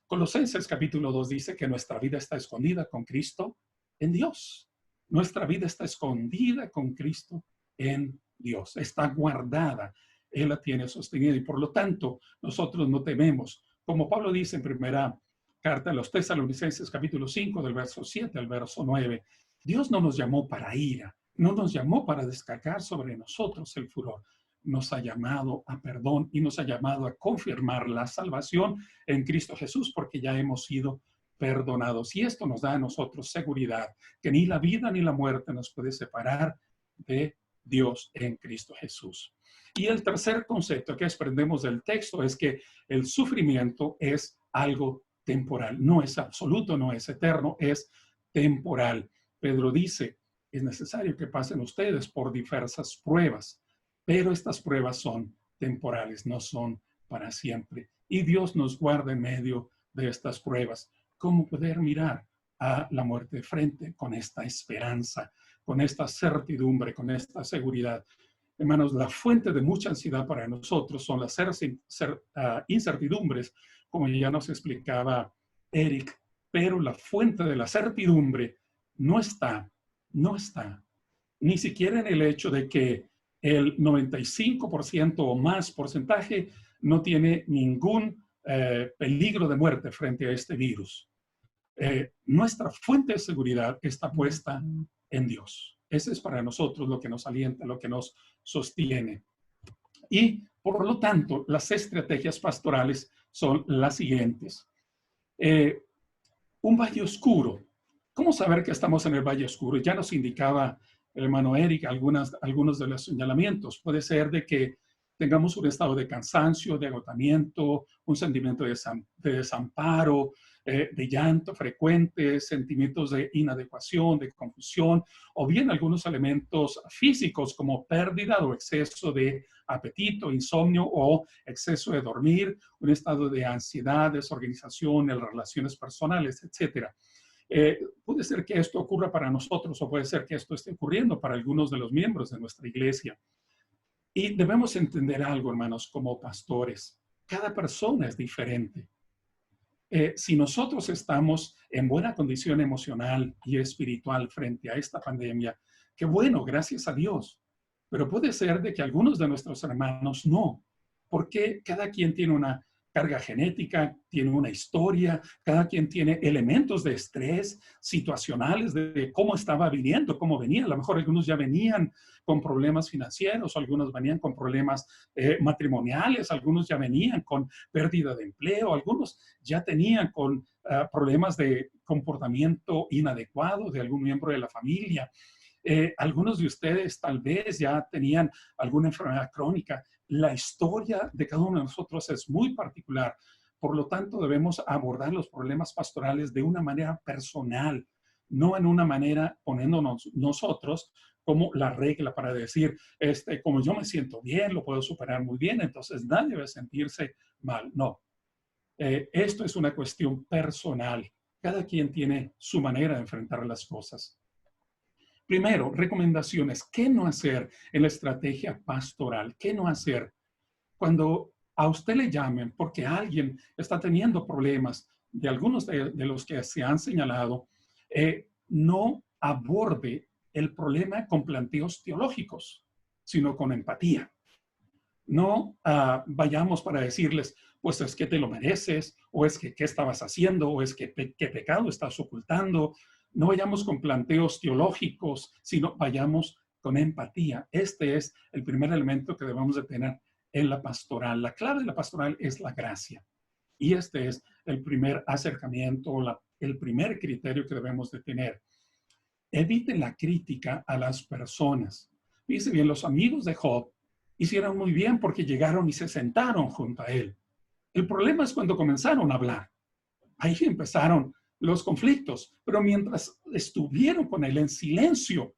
Colosenses capítulo 2 dice que nuestra vida está escondida con Cristo en Dios. Nuestra vida está escondida con Cristo en Dios. Está guardada. Él la tiene sostenida y por lo tanto nosotros no tememos. Como Pablo dice en primera carta a los Tesalonicenses capítulo 5 del verso 7 al verso 9, Dios no nos llamó para ira, no nos llamó para descargar sobre nosotros el furor. Nos ha llamado a perdón y nos ha llamado a confirmar la salvación en Cristo Jesús porque ya hemos sido perdonados. Y esto nos da a nosotros seguridad que ni la vida ni la muerte nos puede separar de Dios en Cristo Jesús. Y el tercer concepto que aprendemos del texto es que el sufrimiento es algo temporal. No es absoluto, no es eterno, es temporal. Pedro dice, es necesario que pasen ustedes por diversas pruebas, pero estas pruebas son temporales, no son para siempre. Y Dios nos guarda en medio de estas pruebas. ¿Cómo poder mirar a la muerte de frente con esta esperanza, con esta certidumbre, con esta seguridad? Hermanos, la fuente de mucha ansiedad para nosotros son las incertidumbres, como ya nos explicaba Eric, pero la fuente de la certidumbre no está ni siquiera en el hecho de que el 95% o más porcentaje no tiene ningún peligro de muerte frente a este virus. Nuestra fuente de seguridad está puesta en Dios. Ese es para nosotros lo que nos alienta, lo que nos sostiene. Y por lo tanto, las estrategias pastorales son las siguientes. Un valle oscuro. ¿Cómo saber que estamos en el valle oscuro? Ya nos indicaba el hermano Eric algunos de los señalamientos. Puede ser de que tengamos un estado de cansancio, de agotamiento, un sentimiento de desamparo, de llanto frecuente, sentimientos de inadecuación, de confusión, o bien algunos elementos físicos como pérdida o exceso de apetito, insomnio o exceso de dormir, un estado de ansiedad, desorganización en relaciones personales, etc. Puede ser que esto ocurra para nosotros o puede ser que esto esté ocurriendo para algunos de los miembros de nuestra iglesia. Y debemos entender algo, hermanos, como pastores. Cada persona es diferente. Si nosotros estamos en buena condición emocional y espiritual frente a esta pandemia, qué bueno, gracias a Dios. Pero puede ser de que algunos de nuestros hermanos no, porque cada quien tiene una carga genética, tiene una historia, cada quien tiene elementos de estrés situacionales de cómo estaba viviendo, cómo venía. A lo mejor algunos ya venían con problemas financieros, algunos venían con problemas matrimoniales, algunos ya venían con pérdida de empleo, algunos ya tenían con problemas de comportamiento inadecuado de algún miembro de la familia. Algunos de ustedes tal vez ya tenían alguna enfermedad crónica. La historia de cada uno de nosotros es muy particular. Por lo tanto, debemos abordar los problemas pastorales de una manera personal, no en una manera poniéndonos nosotros como la regla para decir, como yo me siento bien, lo puedo superar muy bien, entonces nadie debe sentirse mal. No, esto es una cuestión personal. Cada quien tiene su manera de enfrentar las cosas. Primero, recomendaciones. ¿Qué no hacer en la estrategia pastoral? ¿Qué no hacer cuando a usted le llamen porque alguien está teniendo problemas de algunos de los que se han señalado? No aborde el problema con planteos teológicos, sino con empatía. No vayamos para decirles, pues es que te lo mereces, o es que qué estabas haciendo, o es que qué pecado estás ocultando. No vayamos con planteos teológicos, sino vayamos con empatía. Este es el primer elemento que debemos de tener en la pastoral. La clave de la pastoral es la gracia. Y este es el primer acercamiento, el primer criterio que debemos de tener. Eviten la crítica a las personas. Fíjense bien, los amigos de Job hicieron muy bien porque llegaron y se sentaron junto a él. El problema es cuando comenzaron a hablar. Ahí empezaron los conflictos, pero mientras estuvieron con él en silencio,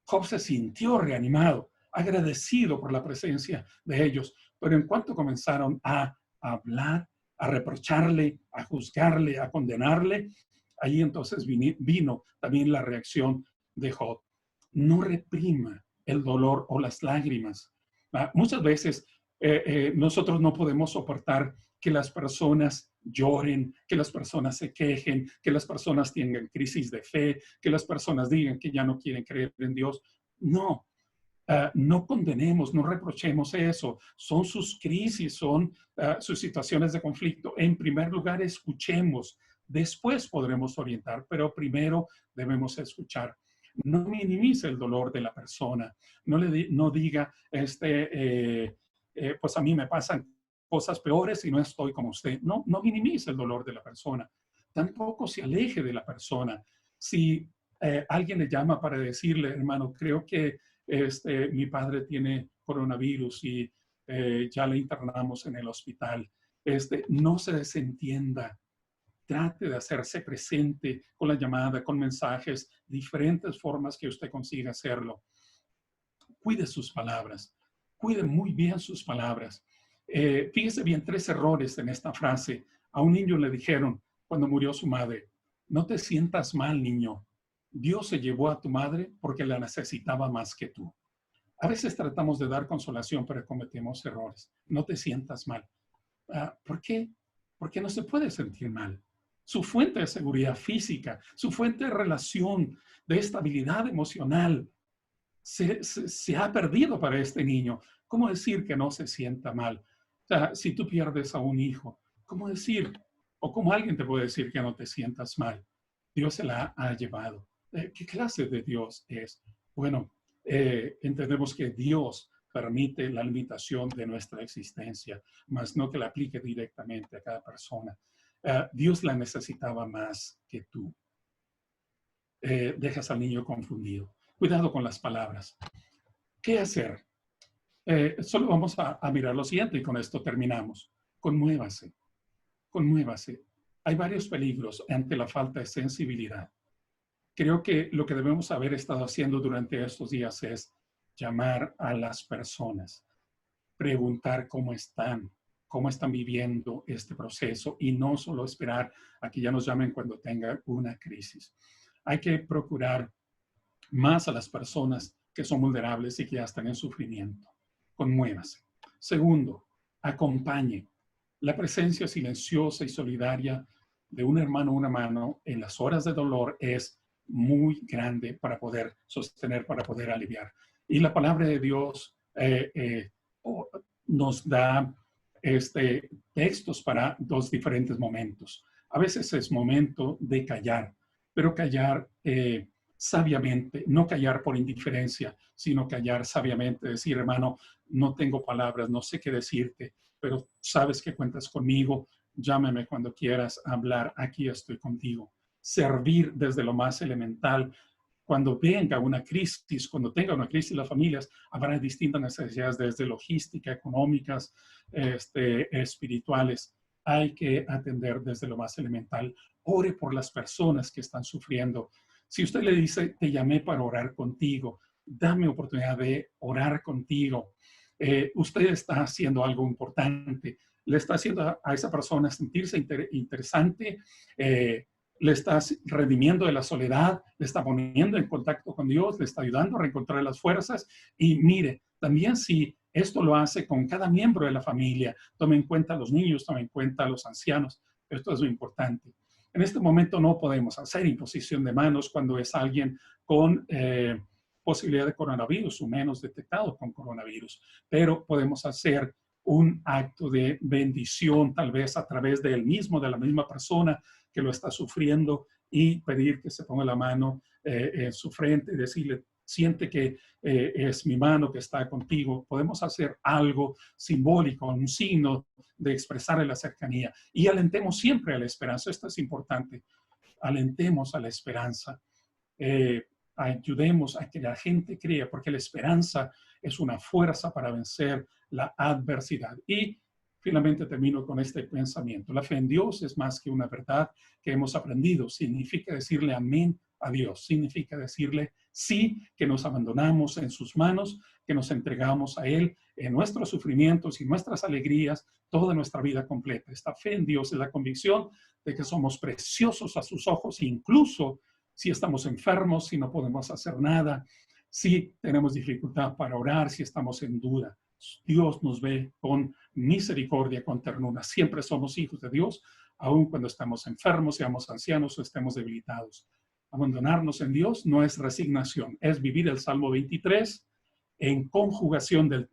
Job se sintió reanimado, agradecido por la presencia de ellos. Pero en cuanto comenzaron a hablar, a reprocharle, a juzgarle, a condenarle, ahí entonces vino también la reacción de Job. No reprima el dolor o las lágrimas. Muchas veces nosotros no podemos soportar que las personas lloren, que las personas se quejen, que las personas tengan crisis de fe, que las personas digan que ya no quieren creer en Dios. No, no condenemos, no reprochemos eso. Son sus crisis, son sus situaciones de conflicto. En primer lugar, escuchemos. Después podremos orientar, pero primero debemos escuchar. No minimice el dolor de la persona. No diga, pues a mí me pasan cosas peores y no estoy como usted. No minimice el dolor de la persona. Tampoco se aleje de la persona. Si alguien le llama para decirle, hermano, creo que mi padre tiene coronavirus y ya le internamos en el hospital, no se desentienda. Trate de hacerse presente con la llamada, con mensajes, diferentes formas que usted consiga hacerlo. Cuide sus palabras. Cuide muy bien sus palabras. Fíjese bien, 3 errores en esta frase. A un niño le dijeron cuando murió su madre, no te sientas mal, niño. Dios se llevó a tu madre porque la necesitaba más que tú. A veces tratamos de dar consolación, pero cometemos errores. No te sientas mal. ¿Por qué? Porque no se puede sentir mal. Su fuente de seguridad física, su fuente de relación, de estabilidad emocional, se ha perdido para este niño. ¿Cómo decir que no se sienta mal? O sea, si tú pierdes a un hijo, ¿cómo decir? O cómo alguien te puede decir que no te sientas mal. Dios se la ha llevado. ¿Qué clase de Dios es? Bueno, entendemos que Dios permite la limitación de nuestra existencia, mas no que la aplique directamente a cada persona. Dios la necesitaba más que tú. Dejas al niño confundido. Cuidado con las palabras. ¿Qué hacer? Solo vamos a mirar lo siguiente y con esto terminamos. Conmuévase. Conmuévase. Hay varios peligros ante la falta de sensibilidad. Creo que lo que debemos haber estado haciendo durante estos días es llamar a las personas, preguntar cómo están viviendo este proceso y no solo esperar a que ya nos llamen cuando tenga una crisis. Hay que procurar más a las personas que son vulnerables y que ya están en sufrimiento. Conmuévase. Segundo, acompañe. La presencia silenciosa y solidaria de un hermano o una mano en las horas de dolor es muy grande para poder sostener, para poder aliviar. Y la palabra de Dios nos da textos para dos diferentes momentos. A veces es momento de callar, pero callar sabiamente, no callar por indiferencia, sino callar sabiamente, decir, hermano, no tengo palabras, no sé qué decirte, pero sabes que cuentas conmigo, llámame cuando quieras hablar, aquí estoy contigo. Servir desde lo más elemental. Cuando venga una crisis, cuando tenga una crisis las familias, habrá distintas necesidades desde logística, económicas, espirituales. Hay que atender desde lo más elemental. Ore por las personas que están sufriendo. Si usted le dice, te llamé para orar contigo, dame oportunidad de orar contigo. Usted está haciendo algo importante. Le está haciendo a esa persona sentirse interesante, le estás redimiendo de la soledad, le está poniendo en contacto con Dios, le está ayudando a reencontrar las fuerzas. Y mire, también si esto lo hace con cada miembro de la familia, tome en cuenta a los niños, tome en cuenta a los ancianos. Esto es lo importante. En este momento no podemos hacer imposición de manos cuando es alguien con posibilidad de coronavirus o menos detectado con coronavirus, pero podemos hacer un acto de bendición, tal vez a través de él mismo, de la misma persona que lo está sufriendo, y pedir que se ponga la mano en su frente y decirle, siente que es mi mano que está contigo. Podemos hacer algo simbólico, un signo de expresar la cercanía. Y alentemos siempre a la esperanza. Esto es importante. Alentemos a la esperanza. Ayudemos a que la gente crea, porque la esperanza es una fuerza para vencer la adversidad. Y finalmente termino con este pensamiento. La fe en Dios es más que una verdad que hemos aprendido. Significa decirle amén a Dios. Significa decirle sí, que nos abandonamos en sus manos, que nos entregamos a Él en nuestros sufrimientos y nuestras alegrías, toda nuestra vida completa. Esta fe en Dios es la convicción de que somos preciosos a sus ojos, incluso si estamos enfermos, si no podemos hacer nada, si tenemos dificultad para orar, si estamos en duda. Dios nos ve con misericordia, con ternura. Siempre somos hijos de Dios, aun cuando estamos enfermos, seamos ancianos o estemos debilitados. Abandonarnos en Dios no es resignación, es vivir el Salmo 23 en conjugación del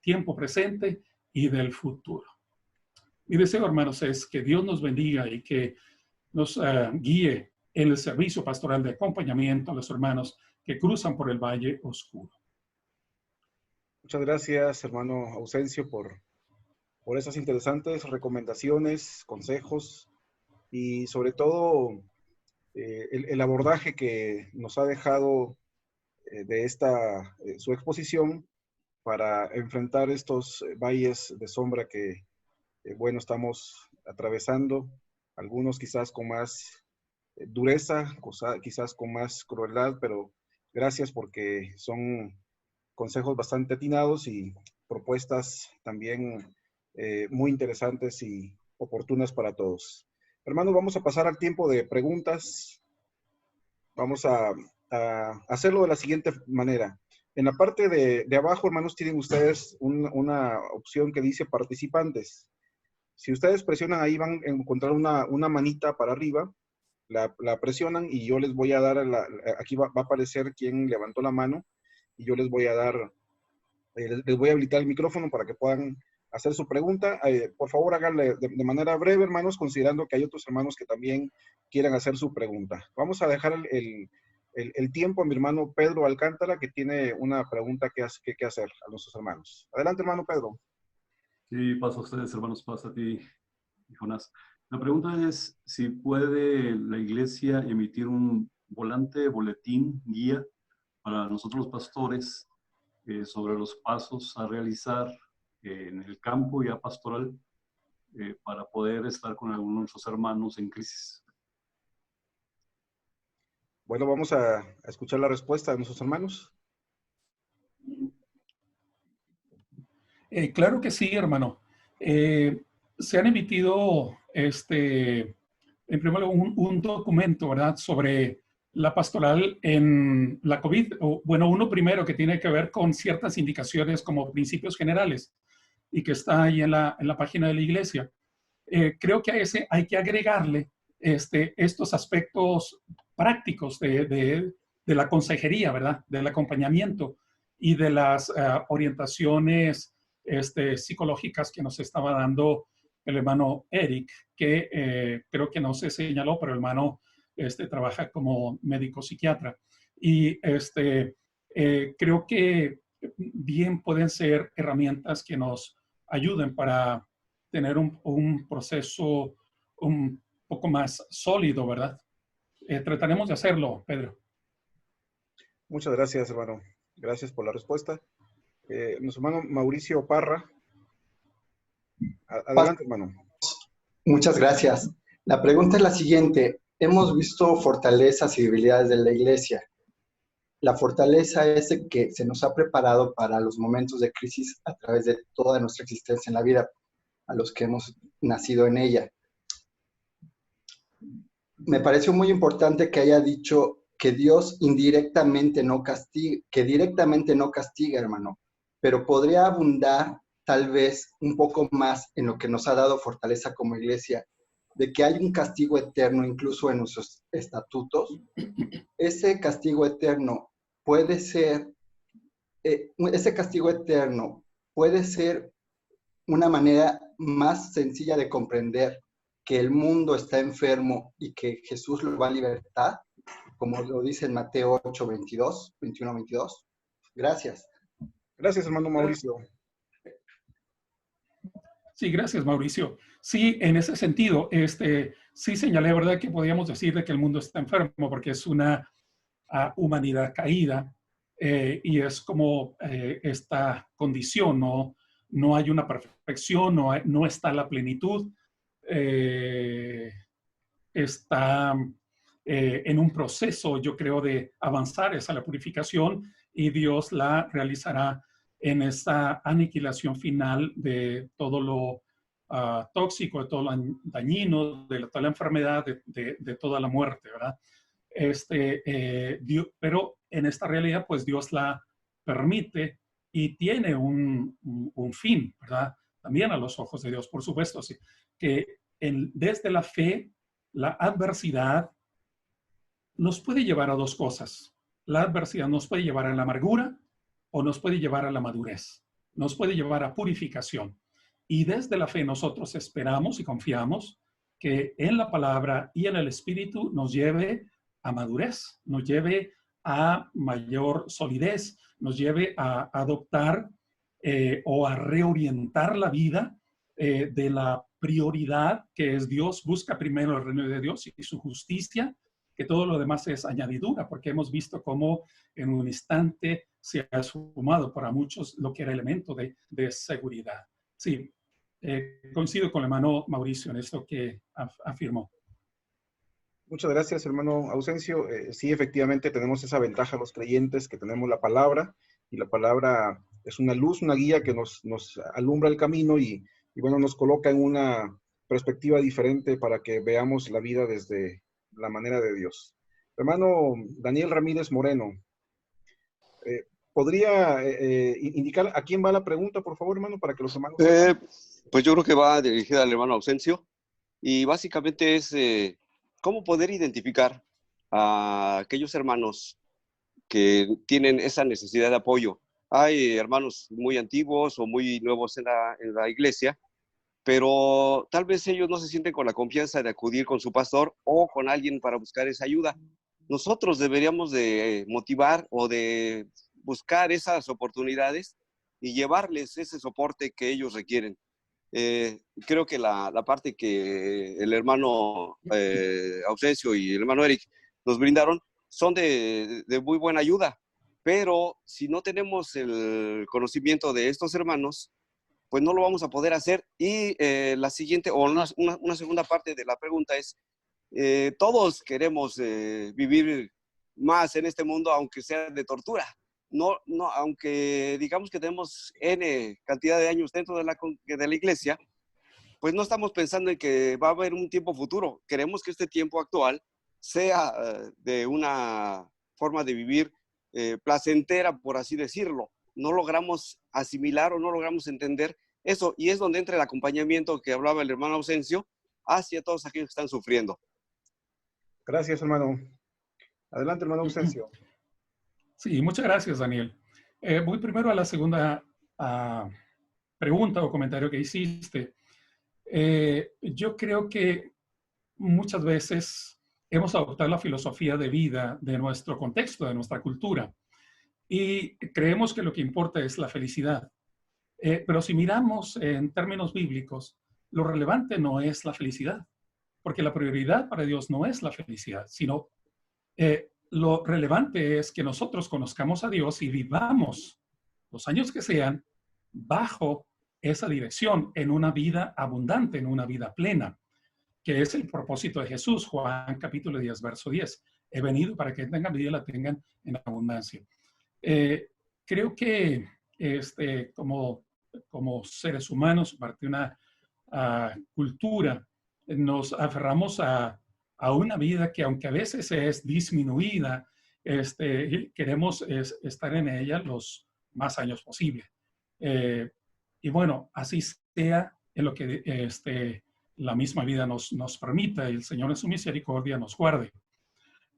tiempo presente y del futuro. Mi deseo, hermanos, es que Dios nos bendiga y que nos guíe en el servicio pastoral de acompañamiento a los hermanos que cruzan por el valle oscuro. Muchas gracias, hermano Ausencio, por esas interesantes recomendaciones, consejos y sobre todo el abordaje que nos ha dejado de esta su exposición para enfrentar estos valles de sombra que, bueno, estamos atravesando, algunos quizás con más dureza, quizás con más crueldad, pero gracias porque son consejos bastante atinados y propuestas también muy interesantes y oportunas para todos. Hermanos, vamos a pasar al tiempo de preguntas. Vamos a hacerlo de la siguiente manera. En la parte de abajo, hermanos, tienen ustedes una opción que dice participantes. Si ustedes presionan ahí, van a encontrar una manita para arriba, la presionan y yo les voy a dar, aquí va a aparecer quién levantó la mano y yo les voy a dar, les voy a habilitar el micrófono para que puedan hacer su pregunta. Por favor, háganle de manera breve, hermanos, considerando que hay otros hermanos que también quieran hacer su pregunta. Vamos a dejar el tiempo a mi hermano Pedro Alcántara, que tiene una pregunta que hacer a nuestros hermanos. Adelante, hermano Pedro. Sí, paso a ustedes, hermanos, pasa a ti, Jonás. La pregunta es si puede la iglesia emitir un volante, boletín, guía para nosotros los pastores sobre los pasos a realizar en el campo ya pastoral para poder estar con algunos de nuestros hermanos en crisis. Bueno, vamos a escuchar la respuesta de nuestros hermanos. Claro que sí, hermano. Se han emitido, en primer lugar, un documento, ¿verdad?, sobre la pastoral en la COVID. Bueno, uno primero que tiene que ver con ciertas indicaciones como principios generales y que está ahí en la página de la iglesia. Creo que a ese hay que agregarle estos aspectos prácticos de la consejería, ¿verdad?, del acompañamiento y de las orientaciones psicológicas que nos estaba dando el hermano Eric, que creo que no se señaló, pero el hermano trabaja como médico psiquiatra. Y creo que bien pueden ser herramientas que nos ayuden para tener un proceso un poco más sólido, ¿verdad? Trataremos de hacerlo, Pedro. Muchas gracias, hermano. Gracias por la respuesta. Nuestro hermano Mauricio Parra. Adelante, hermano. Muchas gracias. La pregunta es la siguiente. Hemos visto fortalezas y debilidades de la iglesia. La fortaleza es de que se nos ha preparado para los momentos de crisis a través de toda nuestra existencia en la vida, a los que hemos nacido en ella. Me pareció muy importante que haya dicho que Dios indirectamente no castiga, que directamente no castiga, hermano, pero podría abundar tal vez un poco más en lo que nos ha dado fortaleza como iglesia, de que hay un castigo eterno incluso en nuestros estatutos. Ese castigo eterno puede ser, una manera más sencilla de comprender que el mundo está enfermo y que Jesús lo va a libertar, como lo dice en Mateo 8, 21, 22. Gracias. Gracias, hermano Mauricio. Sí, gracias, Mauricio. Sí, en ese sentido, sí señalé, ¿verdad?, que podíamos decir de que el mundo está enfermo porque es una humanidad caída y es como esta condición, no hay una perfección, no está la plenitud, está en un proceso, yo creo, de avanzar hacia la purificación y Dios la realizará en esta aniquilación final de todo lo tóxico, de todo lo dañino, de toda la enfermedad, de toda la muerte, ¿verdad? Pero en esta realidad, pues Dios la permite y tiene un fin, ¿verdad? También a los ojos de Dios, por supuesto, sí, que desde la fe, la adversidad nos puede llevar a dos cosas. La adversidad nos puede llevar a la amargura o nos puede llevar a la madurez. Nos puede llevar a purificación. Y desde la fe nosotros esperamos y confiamos que en la palabra y en el Espíritu nos lleve a madurez, nos lleve a mayor solidez, nos lleve a adoptar o a reorientar la vida de la prioridad que es Dios. Busca primero el reino de Dios y su justicia, que todo lo demás es añadidura, porque hemos visto cómo en un instante se ha sumado para muchos lo que era elemento de seguridad. Sí, coincido con el hermano Mauricio en esto que afirmó. Muchas gracias, hermano Ausencio. Sí, efectivamente tenemos esa ventaja los creyentes, que tenemos la palabra, y la palabra es una luz, una guía que nos alumbra el camino y bueno, nos coloca en una perspectiva diferente para que veamos la vida desde la manera de Dios. Hermano Daniel Ramírez Moreno, ¿podría indicar a quién va la pregunta, por favor, hermano, para que los hermanos... Pues yo creo que va dirigida al hermano Ausencio, y básicamente es cómo poder identificar a aquellos hermanos que tienen esa necesidad de apoyo. Hay hermanos muy antiguos o muy nuevos en la iglesia, pero tal vez ellos no se sienten con la confianza de acudir con su pastor o con alguien para buscar esa ayuda. Nosotros deberíamos de motivar o de buscar esas oportunidades y llevarles ese soporte que ellos requieren. Creo que la parte que el hermano Ausencio y el hermano Eric nos brindaron son de muy buena ayuda, pero si no tenemos el conocimiento de estos hermanos, pues no lo vamos a poder hacer. Y la siguiente, o una segunda parte de la pregunta es, todos queremos vivir más en este mundo, aunque sea de tortura. No, aunque digamos que tenemos N cantidad de años dentro de la iglesia, pues no estamos pensando en que va a haber un tiempo futuro. Queremos que este tiempo actual sea de una forma de vivir placentera, por así decirlo. No logramos asimilar o no logramos entender eso, y es donde entra el acompañamiento que hablaba el hermano Ausencio hacia todos aquellos que están sufriendo. Gracias, hermano. Adelante, hermano Ausencio. Sí, muchas gracias, Daniel. Voy primero a la segunda pregunta o comentario que hiciste. Yo creo que muchas veces hemos adoptado la filosofía de vida de nuestro contexto, de nuestra cultura, y creemos que lo que importa es la felicidad. Pero si miramos en términos bíblicos, lo relevante no es la felicidad, porque la prioridad para Dios no es la felicidad, sino lo relevante es que nosotros conozcamos a Dios y vivamos los años que sean bajo esa dirección en una vida abundante, en una vida plena, que es el propósito de Jesús. Juan capítulo 10, verso 10. He venido para que tengan vida y la tengan en abundancia. Creo que como seres humanos, parte de una cultura, nos aferramos a una vida que, aunque a veces es disminuida, queremos estar en ella los más años posible. Y bueno, así sea en lo que la misma vida nos permita, y el Señor en su misericordia nos guarde.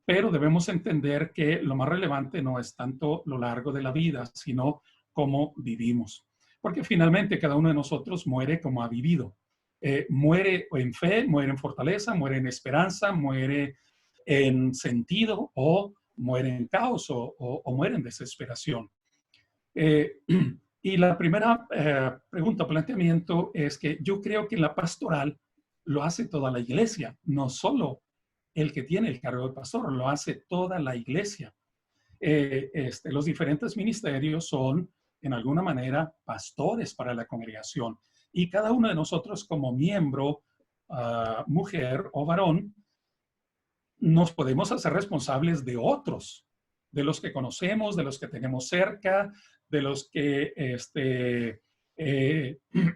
Pero debemos entender que lo más relevante no es tanto lo largo de la vida, sino cómo vivimos. Porque finalmente cada uno de nosotros muere como ha vivido. Muere en fe, muere en fortaleza, muere en esperanza, muere en sentido, o muere en caos, o muere en desesperación. Y la primera pregunta, planteamiento, es que yo creo que la pastoral lo hace toda la iglesia, no solo el que tiene el cargo de pastor, lo hace toda la iglesia. Los diferentes ministerios son, en alguna manera, pastores para la congregación. Y cada uno de nosotros como miembro, mujer o varón, nos podemos hacer responsables de otros, de los que conocemos, de los que tenemos cerca, de los que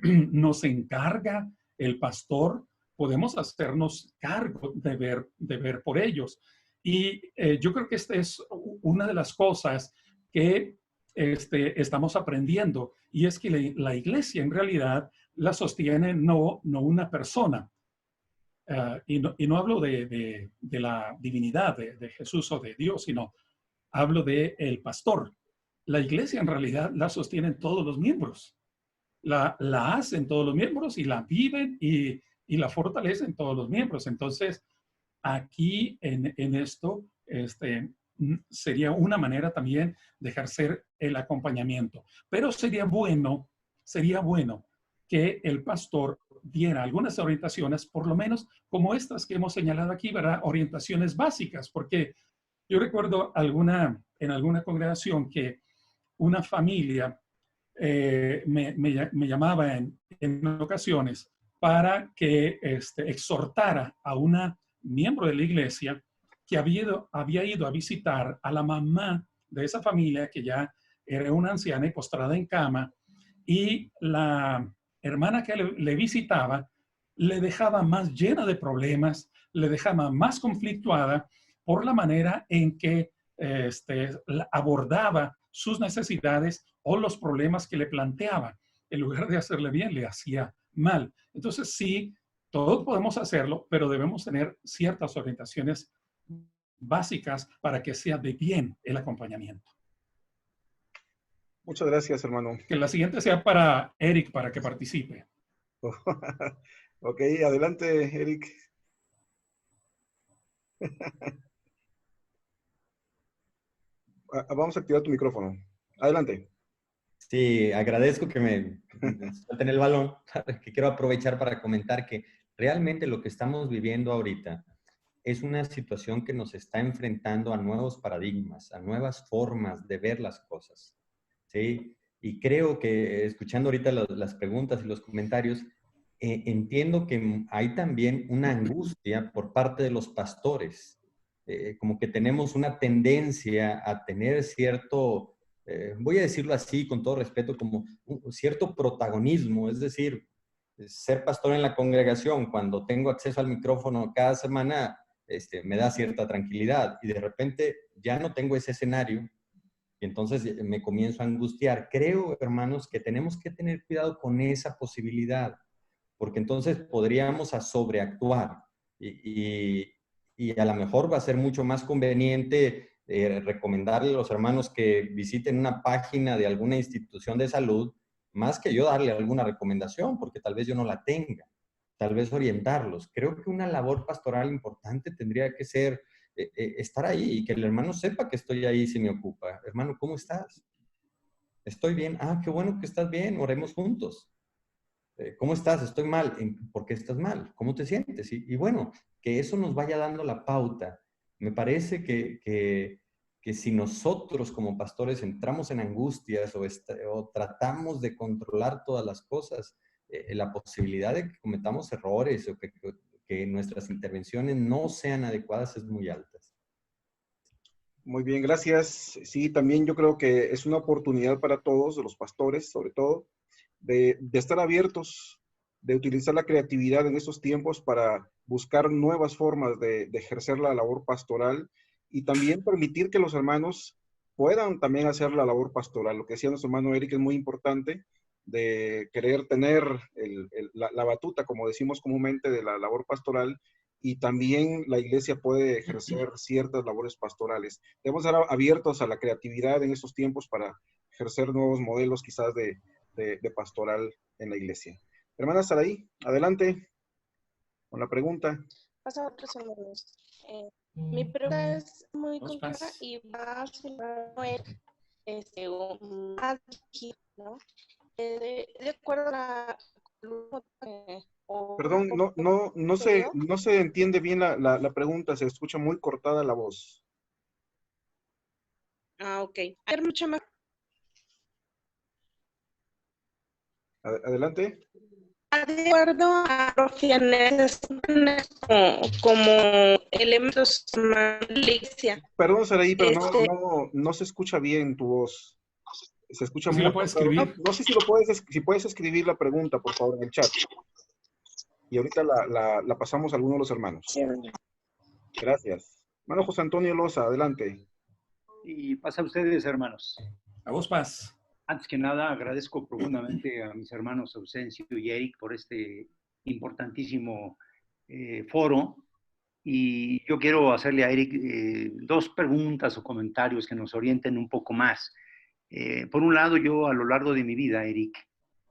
nos encarga el pastor. Podemos hacernos cargo de ver por ellos. Y yo creo que esta es una de las cosas que estamos aprendiendo, y es que la iglesia en realidad la sostiene no una persona. Y no hablo de la divinidad de Jesús o de Dios, sino hablo del pastor. La iglesia en realidad la sostienen todos los miembros. La hacen todos los miembros y la viven y la fortalecen todos los miembros. Entonces, aquí en esto sería una manera también de ejercer el acompañamiento. Pero sería bueno que el pastor diera algunas orientaciones, por lo menos como estas que hemos señalado aquí, ¿verdad? Orientaciones básicas, porque yo recuerdo en alguna congregación que una familia me llamaba en ocasiones para que exhortara a una miembro de la iglesia que había ido a visitar a la mamá de esa familia, que ya era una anciana y postrada en cama, y la hermana que le visitaba le dejaba más llena de problemas, le dejaba más conflictuada por la manera en que abordaba sus necesidades o los problemas que le planteaba. En lugar de hacerle bien, le hacía mal. Entonces, sí, todos podemos hacerlo, pero debemos tener ciertas orientaciones básicas para que sea de bien el acompañamiento. Muchas gracias, hermano. Que la siguiente sea para Eric, para que participe. Ok, adelante, Eric. Vamos a activar tu micrófono. Adelante. Sí, agradezco que me suelten el balón, que quiero aprovechar para comentar que realmente lo que estamos viviendo ahorita es una situación que nos está enfrentando a nuevos paradigmas, a nuevas formas de ver las cosas, ¿sí? Y creo que, escuchando ahorita las preguntas y los comentarios, entiendo que hay también una angustia por parte de los pastores, como que tenemos una tendencia a tener cierto, voy a decirlo así con todo respeto, como un cierto protagonismo, es decir, ser pastor en la congregación, cuando tengo acceso al micrófono cada semana, me da cierta tranquilidad, y de repente ya no tengo ese escenario, y entonces me comienzo a angustiar. Creo, hermanos, que tenemos que tener cuidado con esa posibilidad, porque entonces podríamos sobreactuar, y a lo mejor va a ser mucho más conveniente recomendarle a los hermanos que visiten una página de alguna institución de salud, más que yo darle alguna recomendación, porque tal vez yo no la tenga, tal vez orientarlos. Creo que una labor pastoral importante tendría que ser estar ahí y que el hermano sepa que estoy ahí si me ocupa. Hermano, ¿cómo estás? Estoy bien. Ah, qué bueno que estás bien, oremos juntos. ¿Cómo estás? Estoy mal. ¿Por qué estás mal? ¿Cómo te sientes? Y bueno, que eso nos vaya dando la pauta. Me parece que si nosotros como pastores entramos en angustias o tratamos de controlar todas las cosas, la posibilidad de que cometamos errores o que nuestras intervenciones no sean adecuadas es muy alta. Muy bien, gracias. Sí, también yo creo que es una oportunidad para todos, los pastores sobre todo, de estar abiertos, de utilizar la creatividad en estos tiempos para buscar nuevas formas de ejercer la labor pastoral y también permitir que los hermanos puedan también hacer la labor pastoral. Lo que decía nuestro hermano Eric es muy importante, de querer tener la batuta, como decimos comúnmente, de la labor pastoral, y también la iglesia puede ejercer ciertas labores pastorales. Debemos estar abiertos a la creatividad en estos tiempos para ejercer nuevos modelos quizás de pastoral en la iglesia. Hermana Saraí, adelante con la pregunta. Pasa a otros hermanos. Mi pregunta es muy concreta y va a ser ¿no? De acuerdo a la... Perdón, no se entiende bien la pregunta, se escucha muy cortada la voz. Ah, ok. Hay mucho más. Adelante. De acuerdo a profesiones como elementos de la iglesia. Perdón, Saraí, pero no se escucha bien tu voz. Se escucha ¿Sí muy la puedes cortado. escribir? No sé si puedes escribir la pregunta, por favor, en el chat. Y ahorita la pasamos a alguno de los hermanos. Sí. Gracias. Hermano José Antonio Loza, adelante. Y pasa a ustedes, hermanos. A vos, Paz. Antes que nada, agradezco profundamente a mis hermanos Ausencio y Eric por este importantísimo foro. Y yo quiero hacerle a Eric dos preguntas o comentarios que nos orienten un poco más. Por un lado, yo a lo largo de mi vida, Eric,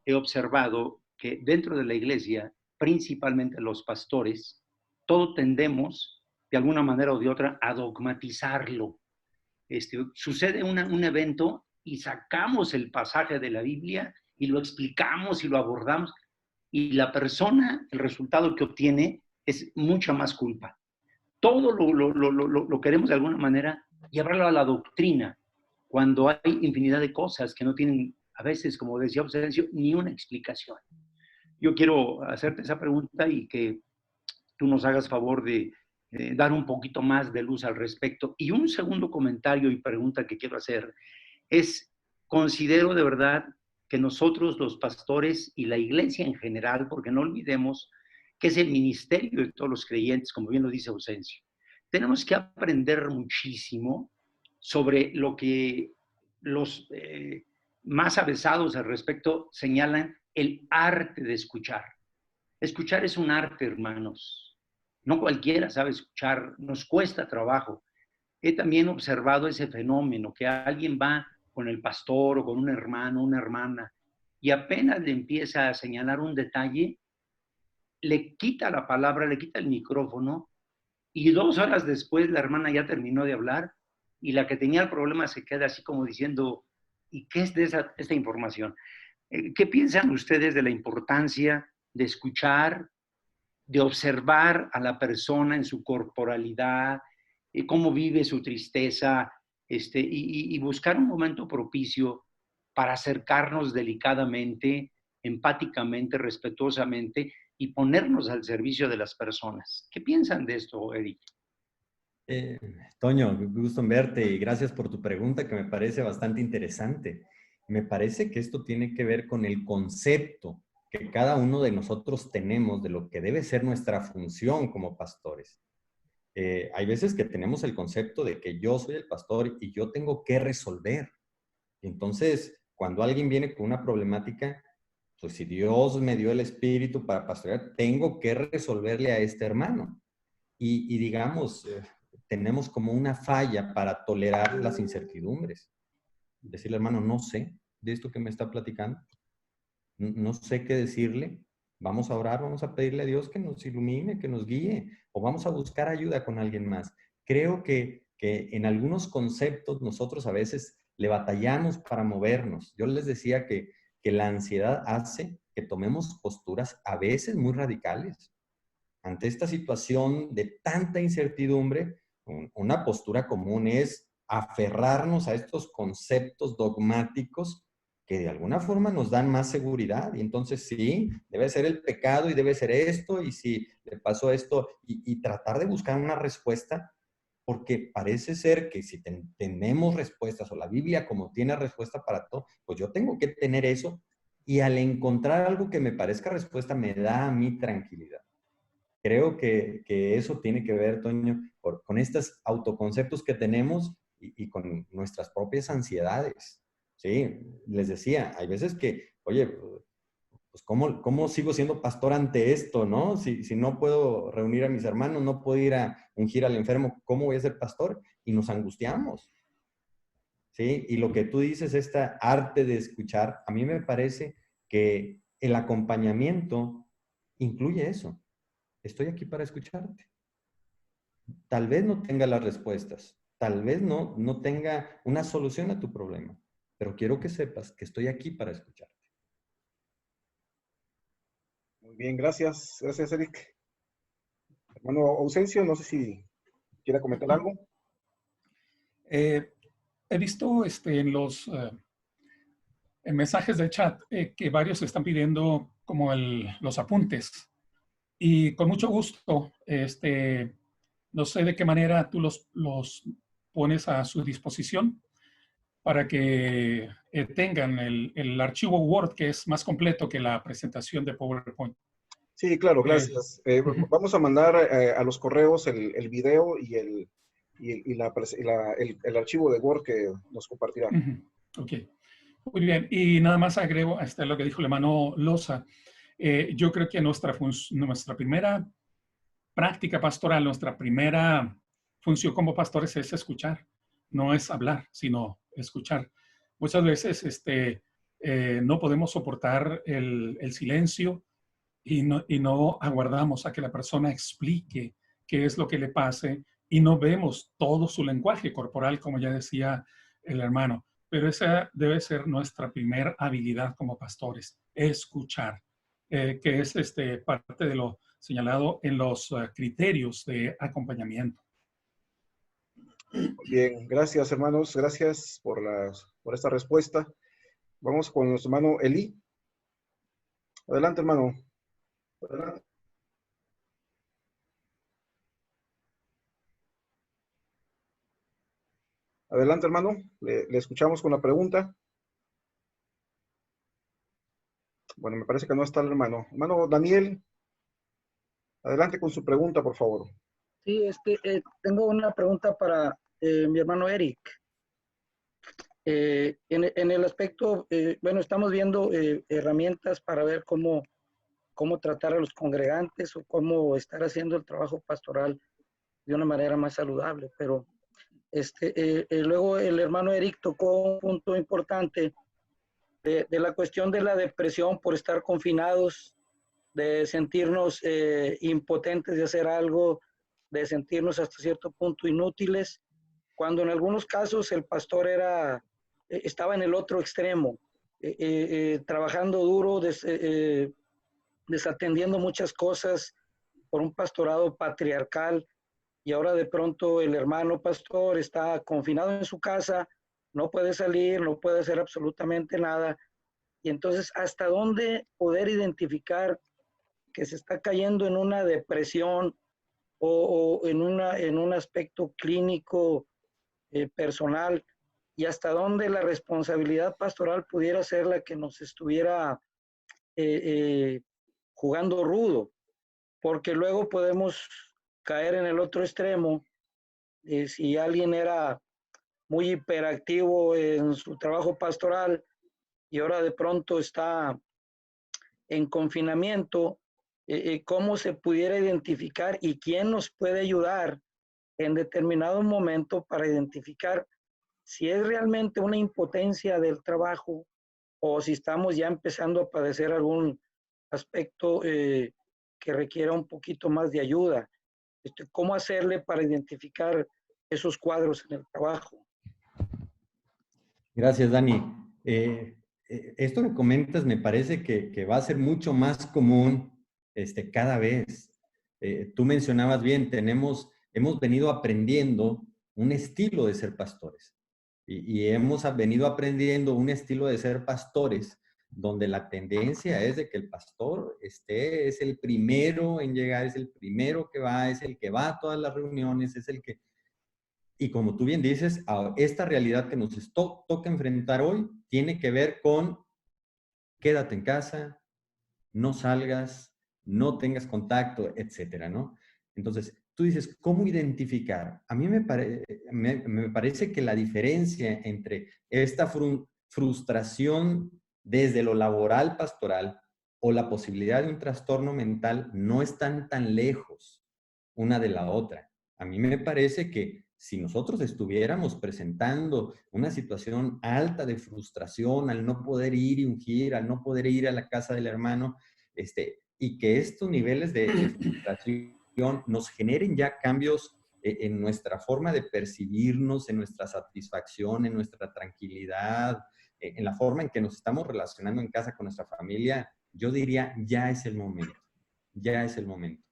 he observado que dentro de la iglesia, principalmente los pastores, todos tendemos, de alguna manera o de otra, a dogmatizarlo. Sucede un evento y sacamos el pasaje de la Biblia y lo explicamos y lo abordamos, y la persona, el resultado que obtiene es mucha más culpa. Todo lo queremos de alguna manera llevarlo a la doctrina, cuando hay infinidad de cosas que no tienen, a veces, como decía Ausencio, ni una explicación. Yo quiero hacerte esa pregunta y que tú nos hagas favor de dar un poquito más de luz al respecto. Y un segundo comentario y pregunta que quiero hacer es, considero de verdad que nosotros los pastores y la iglesia en general, porque no olvidemos que es el ministerio de todos los creyentes, como bien lo dice Ausencio, tenemos que aprender muchísimo sobre lo que los más avesados al respecto señalan, el arte de escuchar. Escuchar es un arte, hermanos. No cualquiera sabe escuchar, nos cuesta trabajo. He también observado ese fenómeno, que alguien va con el pastor o con un hermano, una hermana, y apenas le empieza a señalar un detalle, le quita la palabra, le quita el micrófono, y 2 horas después la hermana ya terminó de hablar, y la que tenía el problema se queda así como diciendo, ¿y qué es de esta información? ¿Qué piensan ustedes de la importancia de escuchar, de observar a la persona en su corporalidad, cómo vive su tristeza, y buscar un momento propicio para acercarnos delicadamente, empáticamente, respetuosamente y ponernos al servicio de las personas? ¿Qué piensan de esto, Eric? Toño, gusto en verte y gracias por tu pregunta que me parece bastante interesante. Me parece que esto tiene que ver con el concepto que cada uno de nosotros tenemos de lo que debe ser nuestra función como pastores. Hay veces que tenemos el concepto de que yo soy el pastor y yo tengo que resolver. Entonces, cuando alguien viene con una problemática, pues si Dios me dio el espíritu para pastorear, tengo que resolverle a este hermano. Y digamos, tenemos como una falla para tolerar las incertidumbres. Decirle, hermano, no sé de esto que me está platicando. no sé qué decirle. Vamos a orar, vamos a pedirle a Dios que nos ilumine, que nos guíe, o vamos a buscar ayuda con alguien más. Creo que en algunos conceptos nosotros a veces le batallamos para movernos. Yo les decía que la ansiedad hace que tomemos posturas a veces muy radicales. Ante esta situación de tanta incertidumbre, una postura común es aferrarnos a estos conceptos dogmáticos que de alguna forma nos dan más seguridad. Y entonces sí, debe ser el pecado y debe ser esto, y si le pasó esto, y tratar de buscar una respuesta, porque parece ser que si tenemos respuestas, o la Biblia como tiene respuesta para todo, pues yo tengo que tener eso, y al encontrar algo que me parezca respuesta, me da a mí tranquilidad. Creo que eso tiene que ver, Toño, con estos autoconceptos que tenemos y con nuestras propias ansiedades. Sí, les decía, hay veces que, oye, pues ¿cómo sigo siendo pastor ante esto, no? Si no puedo reunir a mis hermanos, no puedo ir a ungir al enfermo, ¿cómo voy a ser pastor? Y nos angustiamos, ¿sí? Y lo que tú dices, esta arte de escuchar, a mí me parece que el acompañamiento incluye eso. Estoy aquí para escucharte. Tal vez no tenga las respuestas, tal vez no tenga una solución a tu problema, pero quiero que sepas que estoy aquí para escucharte. Muy bien, gracias. Gracias, Eric. Hermano Ausencio, no sé si quiera comentar algo. He visto en los en mensajes del chat que varios están pidiendo como los apuntes. Y con mucho gusto, no sé de qué manera tú los pones a su disposición para que tengan el archivo Word, que es más completo que la presentación de PowerPoint. Sí, claro, gracias. Vamos a mandar a los correos el video y el archivo de Word que nos compartirá. Ok, muy bien. Y nada más agrego lo que dijo el hermano Loza. Yo creo que nuestra primera práctica pastoral, nuestra primera función como pastores es escuchar. No es hablar, sino escuchar. Muchas veces no podemos soportar el silencio y no aguardamos a que la persona explique qué es lo que le pase y no vemos todo su lenguaje corporal, como ya decía el hermano. Pero esa debe ser nuestra primera habilidad como pastores, escuchar, que es parte de lo señalado en los criterios de acompañamiento. Bien, gracias, hermanos. Gracias por esta respuesta. Vamos con nuestro hermano Eli. Adelante, hermano. Adelante. Adelante, hermano. Le escuchamos con la pregunta. Bueno, me parece que no está el hermano. Hermano Daniel, adelante con su pregunta, por favor. Sí, tengo una pregunta para mi hermano Eric. En el aspecto, bueno, estamos viendo herramientas para ver cómo tratar a los congregantes o cómo estar haciendo el trabajo pastoral de una manera más saludable, pero luego el hermano Eric tocó un punto importante de la cuestión de la depresión por estar confinados, de sentirnos impotentes de hacer algo, de sentirnos hasta cierto punto inútiles, cuando en algunos casos el pastor estaba en el otro extremo, trabajando duro, desatendiendo muchas cosas por un pastorado patriarcal, y ahora de pronto el hermano pastor está confinado en su casa, no puede salir, no puede hacer absolutamente nada, y entonces ¿hasta dónde poder identificar que se está cayendo en una depresión o en un aspecto clínico personal, y hasta dónde la responsabilidad pastoral pudiera ser la que nos estuviera jugando rudo? Porque luego podemos caer en el otro extremo. Si alguien era muy hiperactivo en su trabajo pastoral y ahora de pronto está en confinamiento, ¿cómo se pudiera identificar y quién nos puede ayudar en determinado momento para identificar si es realmente una impotencia del trabajo o si estamos ya empezando a padecer algún aspecto que requiera un poquito más de ayuda. ¿Cómo hacerle para identificar esos cuadros en el trabajo? Gracias, Dani. Esto que comentas me parece que va a ser mucho más común cada vez. Tú mencionabas bien, hemos venido aprendiendo un estilo de ser pastores y hemos venido aprendiendo un estilo de ser pastores donde la tendencia es de que el pastor es el primero en llegar, es el primero que va, es el que va a todas las reuniones, es el que... Y como tú bien dices, esta realidad que nos toca enfrentar hoy tiene que ver con quédate en casa, no salgas, no tengas contacto, etcétera, ¿no? Entonces, tú dices, ¿cómo identificar? A mí me parece que la diferencia entre esta frustración desde lo laboral pastoral o la posibilidad de un trastorno mental no están tan lejos una de la otra. A mí me parece que si nosotros estuviéramos presentando una situación alta de frustración al no poder ir y ungir, al no poder ir a la casa del hermano, y que estos niveles de frustración nos generen ya cambios en nuestra forma de percibirnos, en nuestra satisfacción, en nuestra tranquilidad, en la forma en que nos estamos relacionando en casa con nuestra familia, yo diría, ya es el momento, ya es el momento.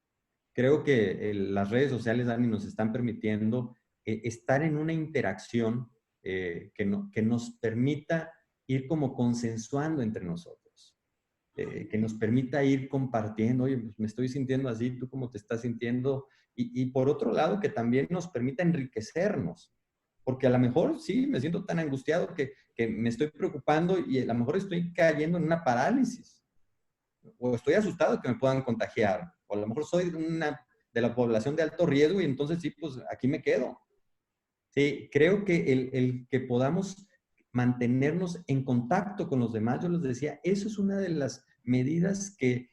Creo que las redes sociales, Dani, nos están permitiendo estar en una interacción que nos permita ir como consensuando entre nosotros, que nos permita ir compartiendo, oye, pues me estoy sintiendo así, tú cómo te estás sintiendo, y por otro lado, que también nos permita enriquecernos, porque a lo mejor sí, me siento tan angustiado que me estoy preocupando y a lo mejor estoy cayendo en una parálisis, o estoy asustado que me puedan contagiar, o a lo mejor soy de la población de alto riesgo y entonces sí, pues aquí me quedo. Sí, creo que el que podamos mantenernos en contacto con los demás, yo les decía, eso es una de las medidas que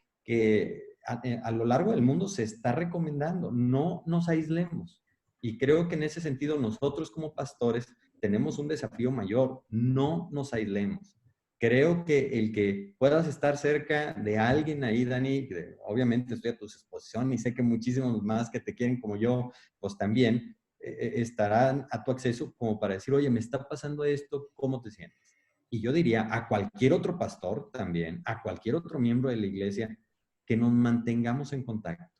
a lo largo del mundo se está recomendando. No nos aislemos. Y creo que en ese sentido nosotros como pastores tenemos un desafío mayor. No nos aislemos. Creo que el que puedas estar cerca de alguien ahí, Dani, obviamente estoy a tu disposición y sé que muchísimos más que te quieren como yo, pues también estarán a tu acceso como para decir, oye, me está pasando esto, ¿cómo te sientes? Y yo diría a cualquier otro pastor también, a cualquier otro miembro de la iglesia, que nos mantengamos en contacto.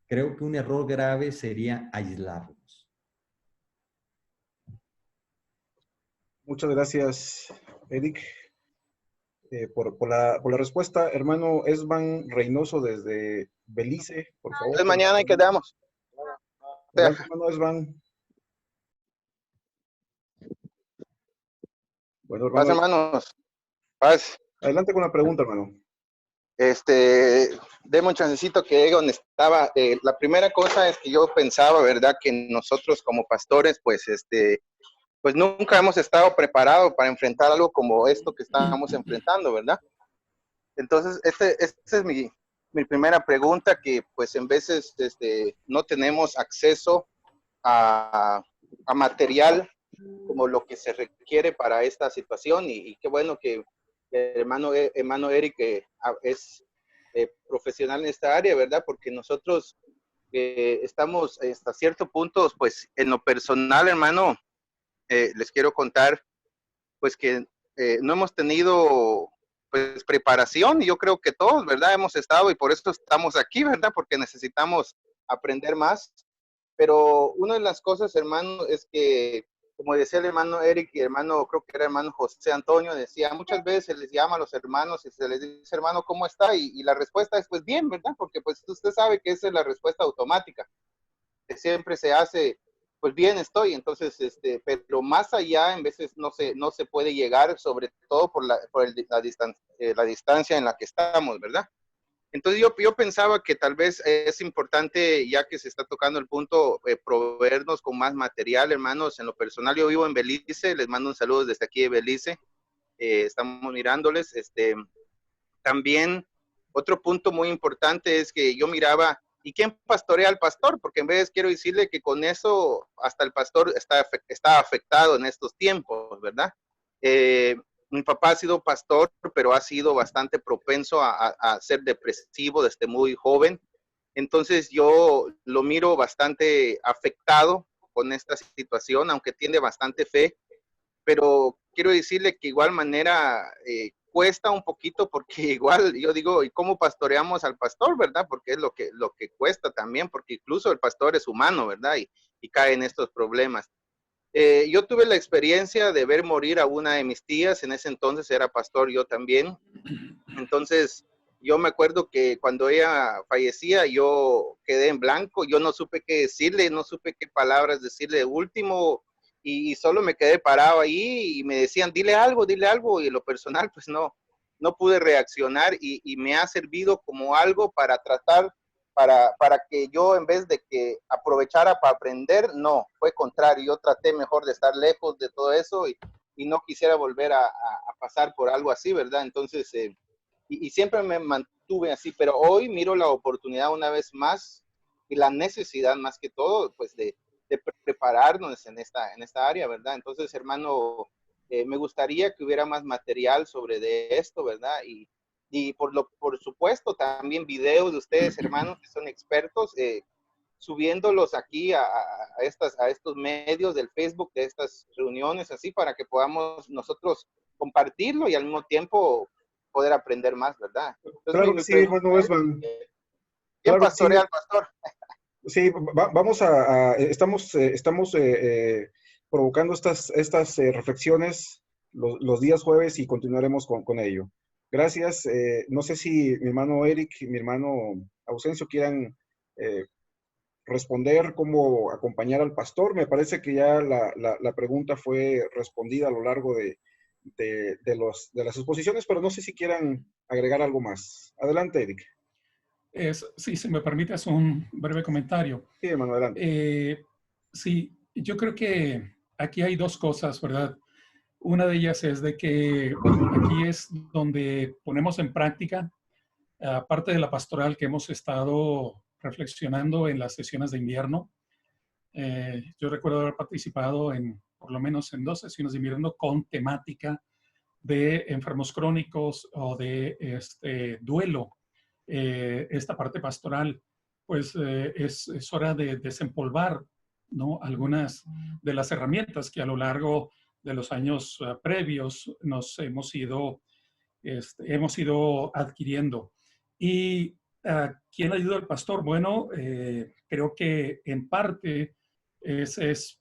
Creo que un error grave sería aislarnos. Muchas gracias, Eric, por la respuesta. Hermano Esban Reynoso desde Belice, por favor. Es mañana y quedamos. Adelante, hermano Esban. Bueno, hermano. Paz, hermanos. Paz. Adelante con la pregunta, hermano. Deme un chancecito que llegue donde estaba. La primera cosa es que yo pensaba, ¿verdad? Que nosotros como pastores, pues nunca hemos estado preparados para enfrentar algo como esto que estamos enfrentando, ¿verdad? Entonces, esta es mi primera pregunta, que pues en veces no tenemos acceso a material como lo que se requiere para esta situación, y qué bueno que el hermano Eric es profesional en esta área, ¿verdad? Porque nosotros estamos hasta cierto punto, pues en lo personal, hermano, les quiero contar, pues que no hemos tenido pues preparación, y yo creo que todos, ¿verdad? Hemos estado, y por eso estamos aquí, ¿verdad? Porque necesitamos aprender más. Pero una de las cosas, hermano, es que, como decía el hermano Eric y hermano, creo que era hermano José Antonio, decía, muchas veces se les llama a los hermanos y se les dice, hermano, ¿cómo está? Y la respuesta es, pues bien, ¿verdad? Porque pues usted sabe que esa es la respuesta automática, que siempre se hace, pues bien estoy. Entonces, pero más allá, en veces no se puede llegar, sobre todo por la distancia en la que estamos, ¿verdad? Entonces yo pensaba que tal vez es importante, ya que se está tocando el punto, proveernos con más material, hermanos. En lo personal, yo vivo en Belice, les mando un saludo desde aquí de Belice, estamos mirándoles. También otro punto muy importante es que yo miraba, ¿y quién pastorea al pastor? Porque en vez quiero decirle que con eso hasta el pastor está afectado en estos tiempos, ¿verdad? Mi papá ha sido pastor, pero ha sido bastante propenso a ser depresivo desde muy joven. Entonces yo lo miro bastante afectado con esta situación, aunque tiene bastante fe, pero quiero decirle que igual manera cuesta un poquito porque igual yo digo, ¿y cómo pastoreamos al pastor, verdad? Porque es lo que cuesta también, porque incluso el pastor es humano, ¿verdad? Y cae en estos problemas. Yo tuve la experiencia de ver morir a una de mis tías, en ese entonces era pastor yo también. Entonces yo me acuerdo que cuando ella fallecía yo quedé en blanco, yo no supe qué decirle, no supe qué palabras decirle de último, y solo me quedé parado ahí y me decían, dile algo, y en lo personal pues no pude reaccionar, y me ha servido como algo para tratar, para que yo en vez de que aprovechara para aprender, no, fue contrario, yo traté mejor de estar lejos de todo eso, y no quisiera volver a pasar por algo así, ¿verdad? Entonces, y siempre me mantuve así, pero hoy miro la oportunidad una vez más y la necesidad más que todo, pues de prepararnos en esta área, ¿verdad? Entonces, hermano, me gustaría que hubiera más material sobre de esto, ¿verdad? Y por supuesto también videos de ustedes, hermanos, que son expertos, subiéndolos aquí a estos medios del Facebook, de estas reuniones, así, para que podamos nosotros compartirlo y al mismo tiempo poder aprender más, ¿verdad? Entonces, Claro que sí, hermano Esban. ¿quién Claro que pastorea sí. al pastor? Sí, vamos estamos provocando estas reflexiones los días jueves y continuaremos con ello. Gracias. No sé si mi hermano Eric y mi hermano Ausencio quieran responder cómo acompañar al pastor. Me parece que ya la pregunta fue respondida a lo largo de las exposiciones, pero no sé si quieran agregar algo más. Adelante, Eric. Sí, si me permites un breve comentario. Sí, hermano, adelante. Sí, yo creo que aquí hay dos cosas, ¿verdad? Una de ellas es de que aquí es donde ponemos en práctica, aparte de la pastoral que hemos estado reflexionando en las sesiones de invierno. Yo recuerdo haber participado por lo menos en 2 sesiones de invierno con temática de enfermos crónicos o de duelo. Esta parte pastoral, pues es hora de desempolvar, ¿no?, algunas de las herramientas que a lo largo de los años previos nos hemos ido adquiriendo. ¿Y quién ayuda al pastor? Bueno, creo que en parte esa es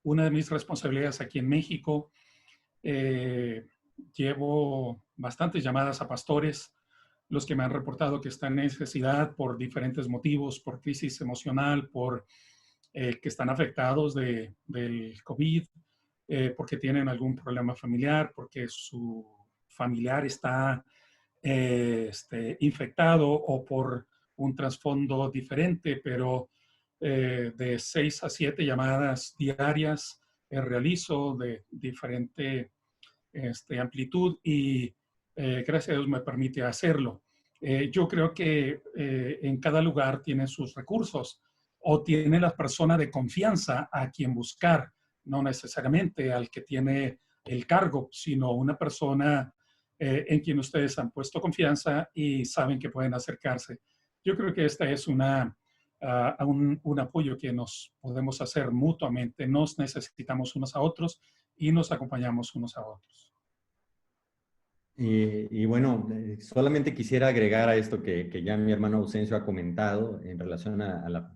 una de mis responsabilidades aquí en México. Llevo bastantes llamadas a pastores, los que me han reportado que están en necesidad por diferentes motivos, por crisis emocional, por que están afectados del COVID, porque tienen algún problema familiar, porque su familiar está infectado o por un trasfondo diferente, pero de 6 a 7 llamadas diarias realizo de diferente amplitud y gracias a Dios me permite hacerlo. Yo creo que en cada lugar tiene sus recursos o tiene la persona de confianza a quien buscar, no necesariamente al que tiene el cargo, sino una persona en quien ustedes han puesto confianza y saben que pueden acercarse. Yo creo que esta es un apoyo que nos podemos hacer mutuamente. Nos necesitamos unos a otros y nos acompañamos unos a otros. Y bueno, solamente quisiera agregar a esto que ya mi hermano Ausencio ha comentado en relación a la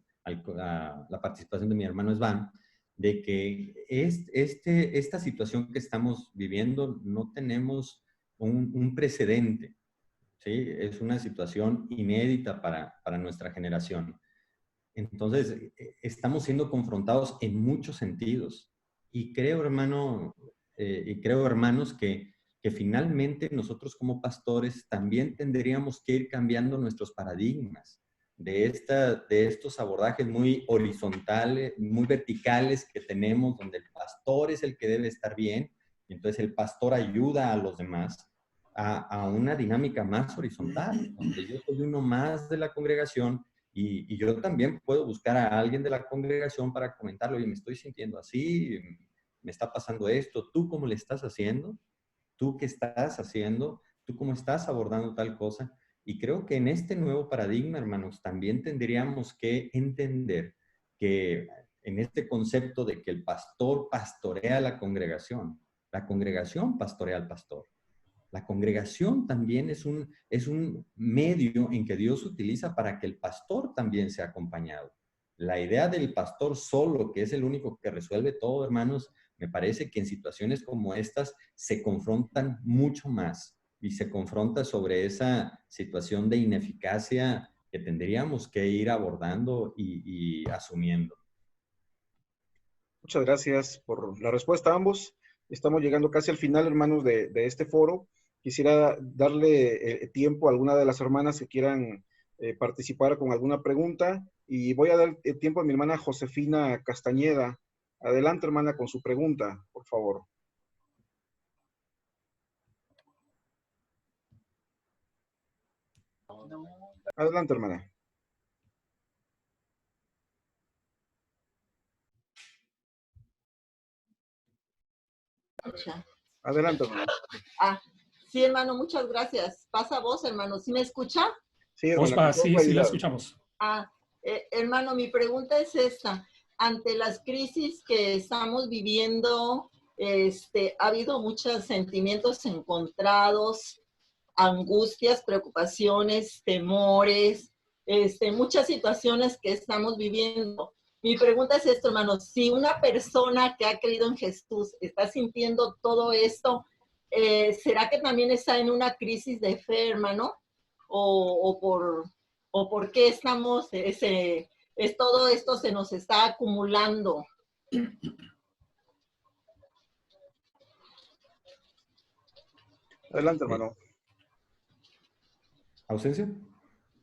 participación de mi hermano Esban, de que esta situación que estamos viviendo no tenemos un precedente, ¿sí? Es una situación inédita para nuestra generación. Entonces, estamos siendo confrontados en muchos sentidos. Y creo, hermanos, que finalmente nosotros como pastores también tendríamos que ir cambiando nuestros paradigmas de estos abordajes muy horizontales, muy verticales que tenemos, donde el pastor es el que debe estar bien, y entonces el pastor ayuda a los demás, a una dinámica más horizontal, donde yo soy uno más de la congregación y yo también puedo buscar a alguien de la congregación para comentarlo, oye, me estoy sintiendo así, me está pasando esto, ¿tú cómo le estás haciendo? ¿Tú qué estás haciendo? ¿Tú cómo estás abordando tal cosa? Y creo que en este nuevo paradigma, hermanos, también tendríamos que entender que en este concepto de que el pastor pastorea a la congregación pastorea al pastor. La congregación también es un medio en que Dios utiliza para que el pastor también sea acompañado. La idea del pastor solo, que es el único que resuelve todo, hermanos, me parece que en situaciones como estas se confrontan mucho más y se confronta sobre esa situación de ineficacia que tendríamos que ir abordando y asumiendo. Muchas gracias por la respuesta a ambos. Estamos llegando casi al final, hermanos, de este foro. Quisiera darle tiempo a alguna de las hermanas que quieran participar con alguna pregunta. Y voy a dar tiempo a mi hermana Josefina Castañeda. Adelante, hermana, con su pregunta, por favor. Adelante, hermana. Adelante, hermano. Sí, hermano, muchas gracias. Pasa vos, hermano. ¿Sí me escucha? Sí, hermano. Sí, la escuchamos. Hermano, mi pregunta es esta. Ante las crisis que estamos viviendo, ha habido muchos sentimientos encontrados, angustias, preocupaciones, temores, muchas situaciones que estamos viviendo. Mi pregunta es esto, hermano, si una persona que ha creído en Jesús está sintiendo todo esto, ¿será que también está en una crisis de fe, hermano? ¿O por qué estamos, todo esto se nos está acumulando? Adelante, hermano. ¿Ausencia?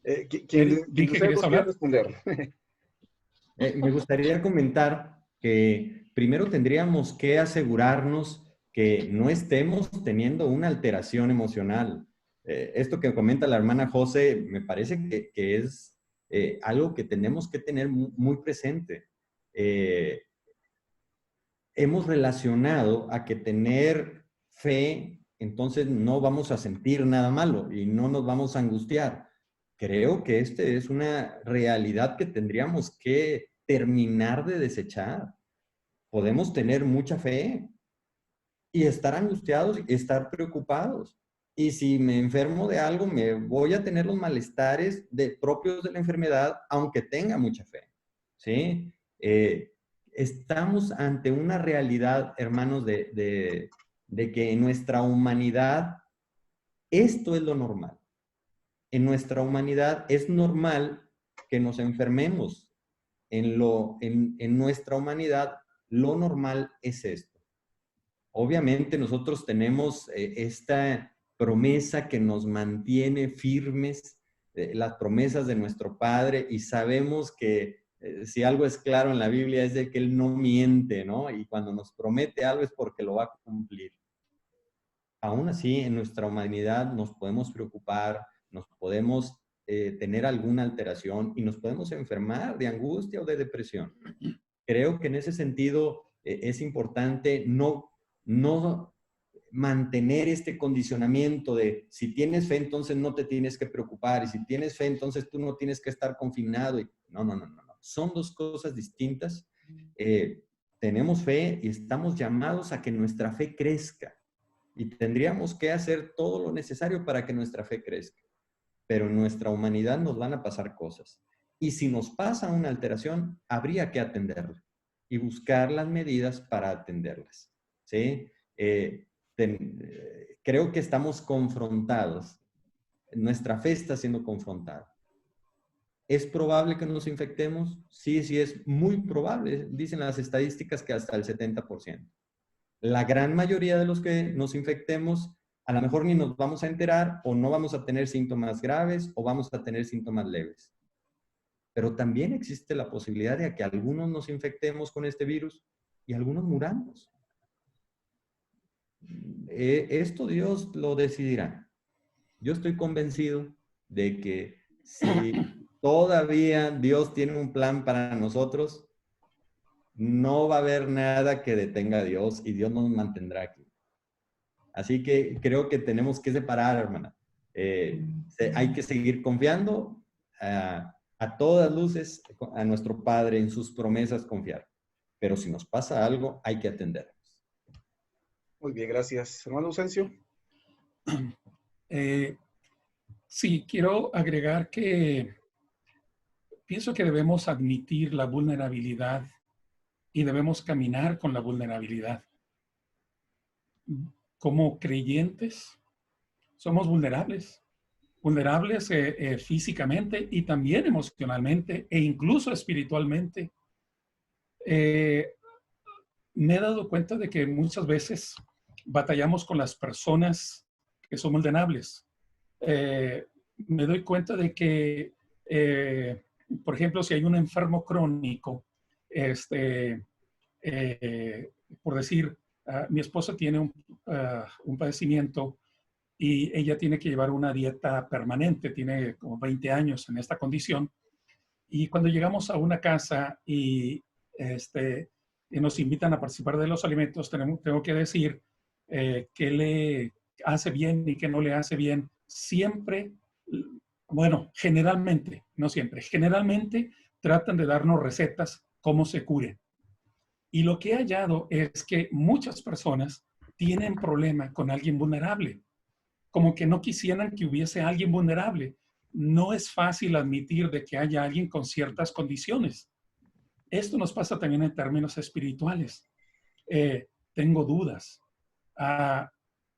¿Quién querías hablar? Responder. Me gustaría comentar que primero tendríamos que asegurarnos que no estemos teniendo una alteración emocional. Esto que comenta la hermana José me parece que es algo que tenemos que tener muy presente. Hemos relacionado a que tener fe, entonces no vamos a sentir nada malo y no nos vamos a angustiar. Creo que es una realidad que tendríamos que terminar de desechar. Podemos tener mucha fe y estar angustiados y estar preocupados. Y si me enfermo de algo, me voy a tener los malestares propios de la enfermedad, aunque tenga mucha fe. ¿Sí? Estamos ante una realidad, hermanos, de que en nuestra humanidad esto es lo normal. En nuestra humanidad es normal que nos enfermemos. En nuestra humanidad lo normal es esto. Obviamente nosotros tenemos esta promesa que nos mantiene firmes, las promesas de nuestro Padre, y sabemos que si algo es claro en la Biblia es de que Él no miente, ¿no? Y cuando nos promete algo es porque lo va a cumplir. Aún así, en nuestra humanidad nos podemos preocupar, nos podemos tener alguna alteración y nos podemos enfermar de angustia o de depresión. Creo que en ese sentido es importante no mantener este condicionamiento de si tienes fe, entonces no te tienes que preocupar, y si tienes fe, entonces tú no tienes que estar confinado. No. Son dos cosas distintas. Tenemos fe y estamos llamados a que nuestra fe crezca. Y tendríamos que hacer todo lo necesario para que nuestra fe crezca. Pero en nuestra humanidad nos van a pasar cosas. Y si nos pasa una alteración, habría que atenderla y buscar las medidas para atenderlas. ¿Sí? Creo que estamos confrontados. Nuestra fe está siendo confrontada. ¿Es probable que nos infectemos? Sí, es muy probable. Dicen las estadísticas que hasta el 70%. La gran mayoría de los que nos infectemos, a lo mejor ni nos vamos a enterar, o no vamos a tener síntomas graves, o vamos a tener síntomas leves. Pero también existe la posibilidad de que algunos nos infectemos con este virus y algunos muramos. Esto Dios lo decidirá. Yo estoy convencido de que si todavía Dios tiene un plan para nosotros, no va a haber nada que detenga a Dios y Dios nos mantendrá aquí. Así que creo que tenemos que separar, hermana. Hay que seguir confiando a todas luces a nuestro Padre, en sus promesas confiar. Pero si nos pasa algo, hay que atendernos. Muy bien, gracias. Hermano Ausencio. Sí, quiero agregar que pienso que debemos admitir la vulnerabilidad y debemos caminar con la vulnerabilidad. Como creyentes, somos vulnerables. Vulnerables físicamente y también emocionalmente e incluso espiritualmente. Me he dado cuenta de que muchas veces batallamos con las personas que son vulnerables. Me doy cuenta de que, por ejemplo, si hay un enfermo crónico, por decir, mi esposa tiene un padecimiento y ella tiene que llevar una dieta permanente, tiene como 20 años en esta condición. Y cuando llegamos a una casa y nos invitan a participar de los alimentos, tengo que decir qué le hace bien y qué no le hace bien. Siempre, bueno, generalmente, no siempre, generalmente tratan de darnos recetas cómo se cure. Y lo que he hallado es que muchas personas tienen problema con alguien vulnerable, como que no quisieran que hubiese alguien vulnerable. No es fácil admitir de que haya alguien con ciertas condiciones. Esto nos pasa también en términos espirituales. Tengo dudas.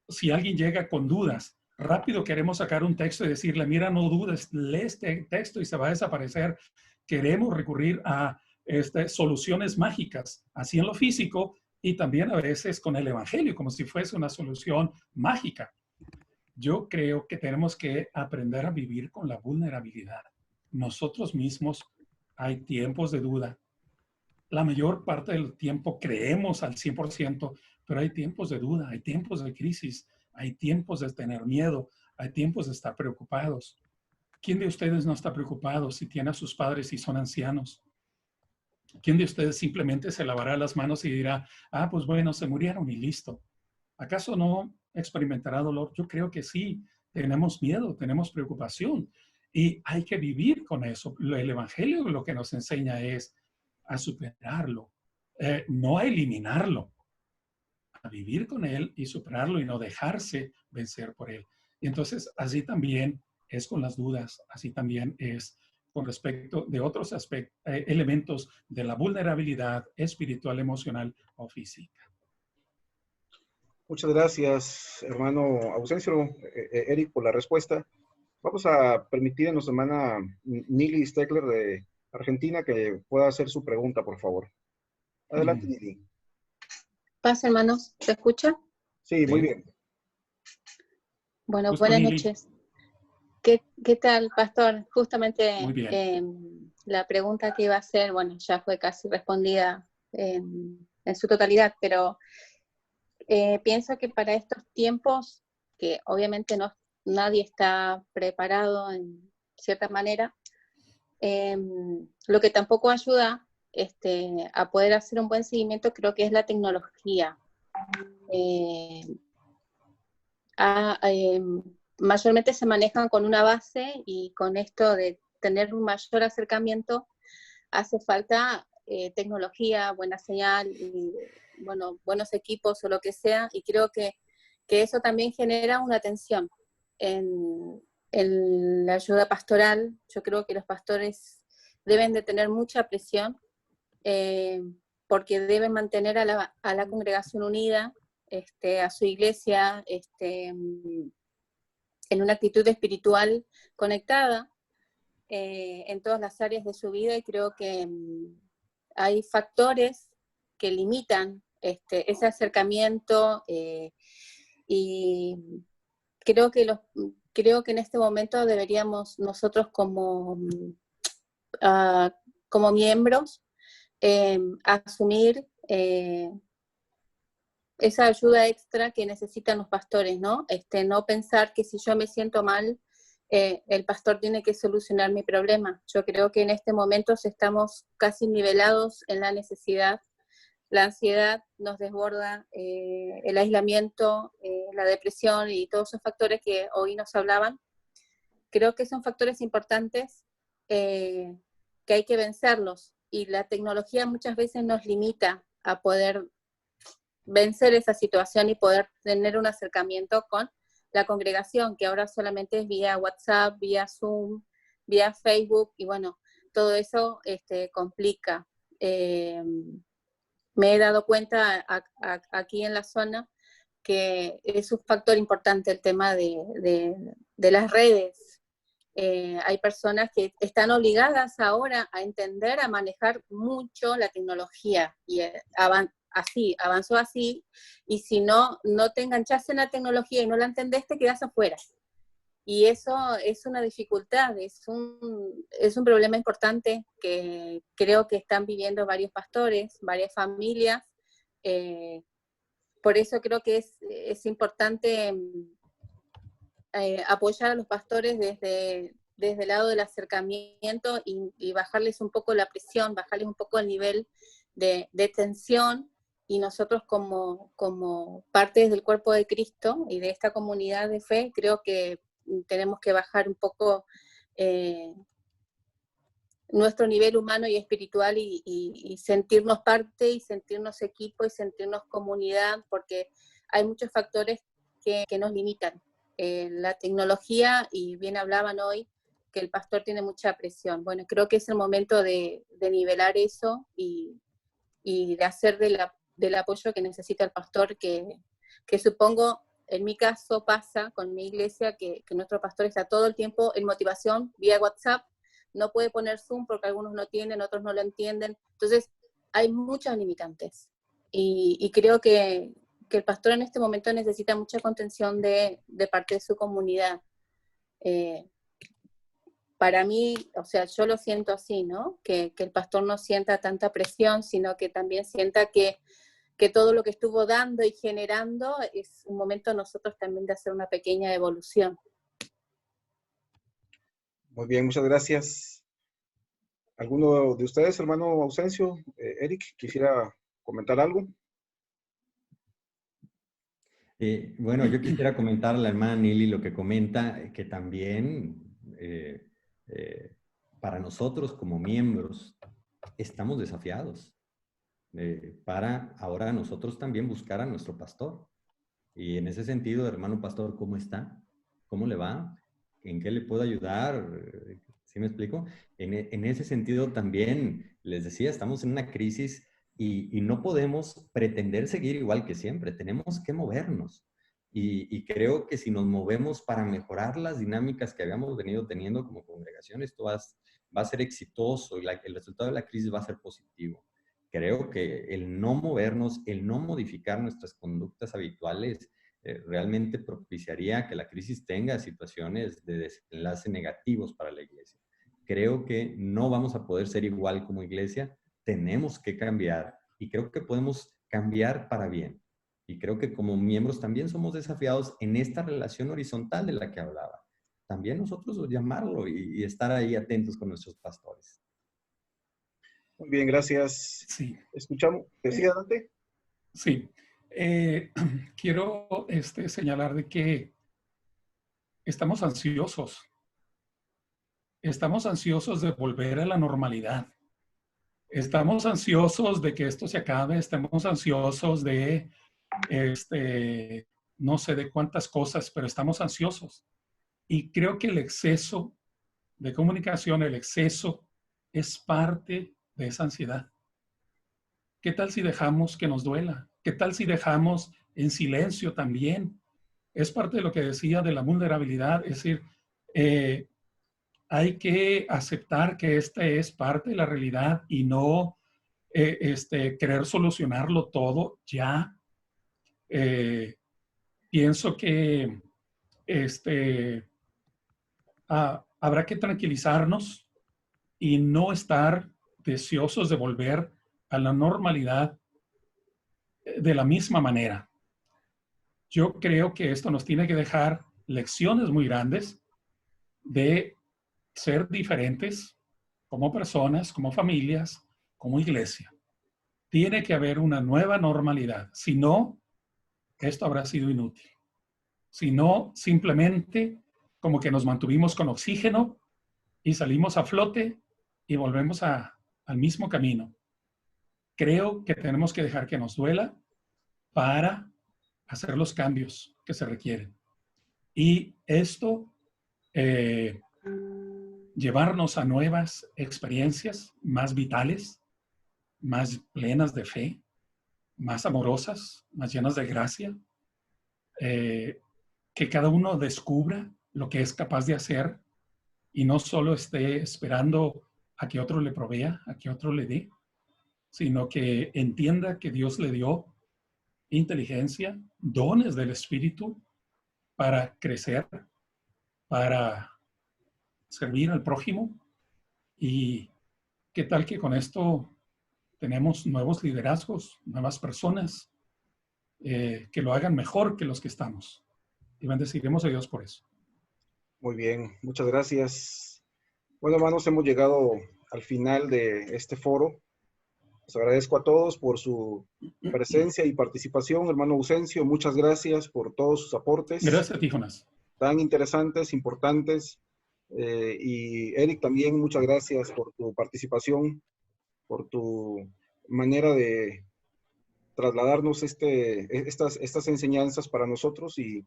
Si alguien llega con dudas, rápido queremos sacar un texto y decirle, mira, no dudes, lee este texto y se va a desaparecer. Queremos recurrir a soluciones mágicas, así en lo físico y también a veces con el evangelio, como si fuese una solución mágica. Yo creo que tenemos que aprender a vivir con la vulnerabilidad. Nosotros mismos hay tiempos de duda. La mayor parte del tiempo creemos al 100%, pero hay tiempos de duda, hay tiempos de crisis, hay tiempos de tener miedo, hay tiempos de estar preocupados. ¿Quién de ustedes no está preocupado si tiene a sus padres y son ancianos? ¿Quién de ustedes simplemente se lavará las manos y dirá, pues bueno, se murieron y listo? ¿Acaso no experimentará dolor? Yo creo que sí. Tenemos miedo, tenemos preocupación y hay que vivir con eso. El evangelio lo que nos enseña es a superarlo, no a eliminarlo, a vivir con él y superarlo y no dejarse vencer por él. Y entonces así también es con las dudas, así también es con respecto de otros elementos de la vulnerabilidad espiritual, emocional o física. Muchas gracias, hermano Ausencio, Eric, por la respuesta. Vamos a permitir a nuestra hermana Nili Steckler de Argentina que pueda hacer su pregunta, por favor. Adelante, Nili. Pasa, hermanos, ¿se escucha? Sí, muy bien. Bueno, buenas noches. ¿Qué tal, pastor? Justamente la pregunta que iba a hacer, bueno, ya fue casi respondida en su totalidad, pero pienso que para estos tiempos, que obviamente nadie está preparado en cierta manera, lo que tampoco ayuda a poder hacer un buen seguimiento creo que es la tecnología. Mayormente se manejan con una base y con esto de tener un mayor acercamiento hace falta tecnología, buena señal y buenos equipos o lo que sea, y creo que eso también genera una tensión en la ayuda pastoral. Yo creo que los pastores deben de tener mucha presión porque deben mantener a la congregación unida, a su iglesia en una actitud espiritual conectada en todas las áreas de su vida, y creo que hay factores que limitan ese acercamiento y creo que en este momento deberíamos nosotros como miembros asumir esa ayuda extra que necesitan los pastores, ¿no? No pensar que si yo me siento mal el pastor tiene que solucionar mi problema. Yo creo que en este momento estamos casi nivelados en la necesidad. La ansiedad nos desborda, el aislamiento, la depresión y todos esos factores que hoy nos hablaban. Creo que son factores importantes que hay que vencerlos, y la tecnología muchas veces nos limita a poder vencer esa situación y poder tener un acercamiento con la congregación, que ahora solamente es vía WhatsApp, vía Zoom, vía Facebook, y bueno, todo eso complica. Me he dado cuenta aquí en la zona que es un factor importante el tema de las redes. Hay personas que están obligadas ahora a entender, a manejar mucho la tecnología, y avanzó así, y si no te enganchaste en la tecnología y no la entendés, te quedas afuera. Y eso es una dificultad, es un problema importante que creo que están viviendo varios pastores, varias familias. Por eso creo que es importante apoyar a los pastores desde el lado del acercamiento y bajarles un poco la presión, bajarles un poco el nivel de tensión, y nosotros como partes del cuerpo de Cristo y de esta comunidad de fe, creo que tenemos que bajar un poco nuestro nivel humano y espiritual y sentirnos parte y sentirnos equipo y sentirnos comunidad, porque hay muchos factores que nos limitan. La tecnología, y bien hablaban hoy, que el pastor tiene mucha presión. Bueno, creo que es el momento de nivelar eso y de hacer del apoyo que necesita el pastor, que supongo, en mi caso pasa con mi iglesia, que nuestro pastor está todo el tiempo en motivación vía WhatsApp, no puede poner Zoom porque algunos no tienen, otros no lo entienden. Entonces, hay muchas limitantes. Y creo que el pastor en este momento necesita mucha contención de parte de su comunidad. Para mí, o sea, yo lo siento así, ¿no? Que el pastor no sienta tanta presión, sino que también sienta que todo lo que estuvo dando y generando es un momento nosotros también de hacer una pequeña evolución. Muy bien, muchas gracias. ¿Alguno de ustedes, hermano Ausencio, Eric, quisiera comentar algo? Bueno, yo quisiera comentar a la hermana Nili lo que comenta, que también para nosotros como miembros estamos desafiados para ahora nosotros también buscar a nuestro pastor. Y en ese sentido, hermano pastor, ¿cómo está? ¿Cómo le va? ¿En qué le puedo ayudar? ¿Sí me explico? En ese sentido también, les decía, estamos en una crisis y no podemos pretender seguir igual que siempre. Tenemos que movernos. Y creo que si nos movemos para mejorar las dinámicas que habíamos venido teniendo como congregación, esto va a ser exitoso y el resultado de la crisis va a ser positivo. Creo que el no movernos, el no modificar nuestras conductas habituales, realmente propiciaría que la crisis tenga situaciones de desenlace negativos para la iglesia. Creo que no vamos a poder ser igual como iglesia, tenemos que cambiar y creo que podemos cambiar para bien. Y creo que como miembros también somos desafiados en esta relación horizontal de la que hablaba. También nosotros llamarlo y estar ahí atentos con nuestros pastores. Muy bien, gracias. Sí. ¿Escuchamos? ¿Decía Dante? Sí. Quiero señalar de que estamos ansiosos. Estamos ansiosos de volver a la normalidad. Estamos ansiosos de que esto se acabe. Estamos ansiosos de, no sé de cuántas cosas, pero estamos ansiosos. Y creo que el exceso de comunicación, el exceso, es parte de esa ansiedad. ¿Qué tal si dejamos que nos duela? ¿Qué tal si dejamos en silencio también? Es parte de lo que decía de la vulnerabilidad, es decir, hay que aceptar que esta es parte de la realidad y no querer solucionarlo todo ya. Pienso que habrá que tranquilizarnos y no estar deseosos de volver a la normalidad de la misma manera. Yo creo que esto nos tiene que dejar lecciones muy grandes, de ser diferentes como personas, como familias, como iglesia. Tiene que haber una nueva normalidad. Si no, esto habrá sido inútil. Si no, simplemente como que nos mantuvimos con oxígeno y salimos a flote y volvemos al mismo camino. Creo que tenemos que dejar que nos duela para hacer los cambios que se requieren. Y esto, llevarnos a nuevas experiencias más vitales, más plenas de fe, más amorosas, más llenas de gracia, que cada uno descubra lo que es capaz de hacer y no solo esté esperando a que otro le provea, a que otro le dé, sino que entienda que Dios le dio inteligencia, dones del Espíritu para crecer, para servir al prójimo. Y qué tal que con esto tenemos nuevos liderazgos, nuevas personas que lo hagan mejor que los que estamos. Y bendeciremos a Dios por eso. Muy bien, muchas gracias. Bueno, hermanos, hemos llegado al final de este foro. Les agradezco a todos por su presencia y participación. Hermano Ausencio, muchas gracias por todos sus aportes. Gracias a ti, Jonás. Tan interesantes, importantes. Y Eric, también muchas gracias por tu participación, por tu manera de trasladarnos estas enseñanzas para nosotros y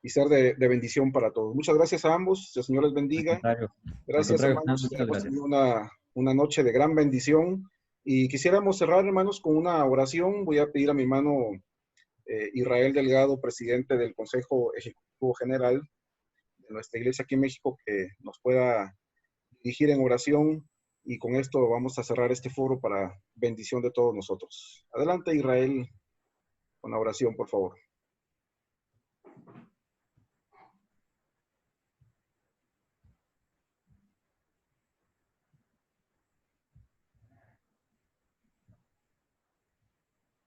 ser de bendición para todos. Muchas gracias a ambos. Que el Señor les bendiga. Gracias, hermanos. Hemos tenido una noche de gran bendición. Y quisiéramos cerrar, hermanos, con una oración. Voy a pedir a mi hermano Israel Delgado, presidente del Consejo Ejecutivo General de nuestra iglesia aquí en México, que nos pueda dirigir en oración. Y con esto vamos a cerrar este foro para bendición de todos nosotros. Adelante, Israel, con la oración, por favor.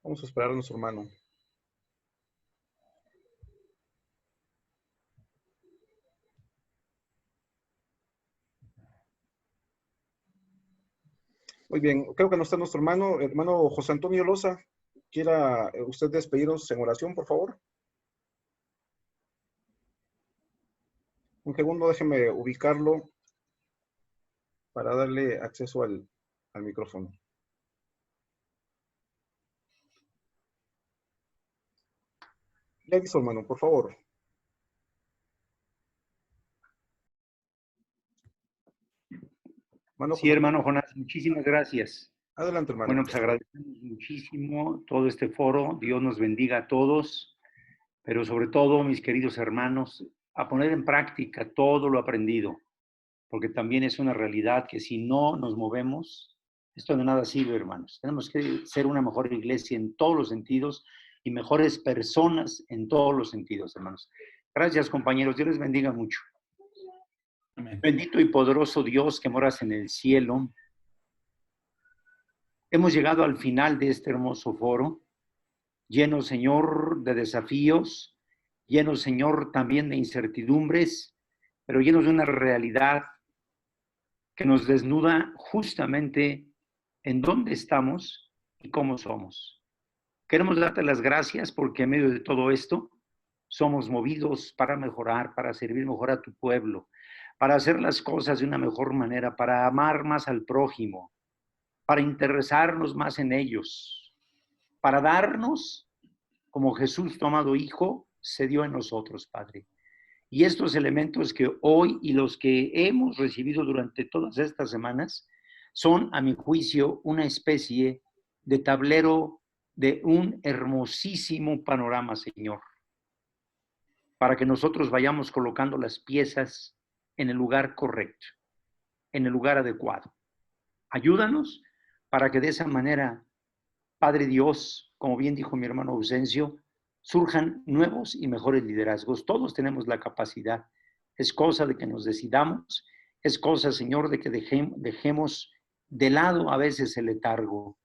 Vamos a esperar a nuestro hermano. Muy bien, creo que no está nuestro hermano José Antonio Loza. ¿Quiera usted despedirnos en oración, por favor? Un segundo, déjeme ubicarlo para darle acceso al micrófono. Ya listo, hermano, por favor. Sí, hermano Jonás, muchísimas gracias. Adelante, hermano. Bueno, pues agradecemos muchísimo todo este foro. Dios nos bendiga a todos, pero sobre todo, mis queridos hermanos, a poner en práctica todo lo aprendido, porque también es una realidad que si no nos movemos, esto de nada sirve, hermanos. Tenemos que ser una mejor iglesia en todos los sentidos y mejores personas en todos los sentidos, hermanos. Gracias, compañeros. Dios les bendiga mucho. Amén. Bendito y poderoso Dios que moras en el cielo. Hemos llegado al final de este hermoso foro, lleno, Señor, de desafíos, lleno, Señor, también de incertidumbres, pero llenos de una realidad que nos desnuda justamente en dónde estamos y cómo somos. Queremos darte las gracias porque en medio de todo esto somos movidos para mejorar, para servir mejor a tu pueblo, para hacer las cosas de una mejor manera, para amar más al prójimo, para interesarnos más en ellos, para darnos como Jesús, tu amado Hijo, se dio en nosotros, Padre. Y estos elementos que hoy y los que hemos recibido durante todas estas semanas son, a mi juicio, una especie de tablero de un hermosísimo panorama, Señor, para que nosotros vayamos colocando las piezas en el lugar correcto, en el lugar adecuado. Ayúdanos para que de esa manera, Padre Dios, como bien dijo mi hermano Ausencio, surjan nuevos y mejores liderazgos. Todos tenemos la capacidad. Es cosa de que nos decidamos, es cosa, Señor, de que dejemos de lado a veces el letargo.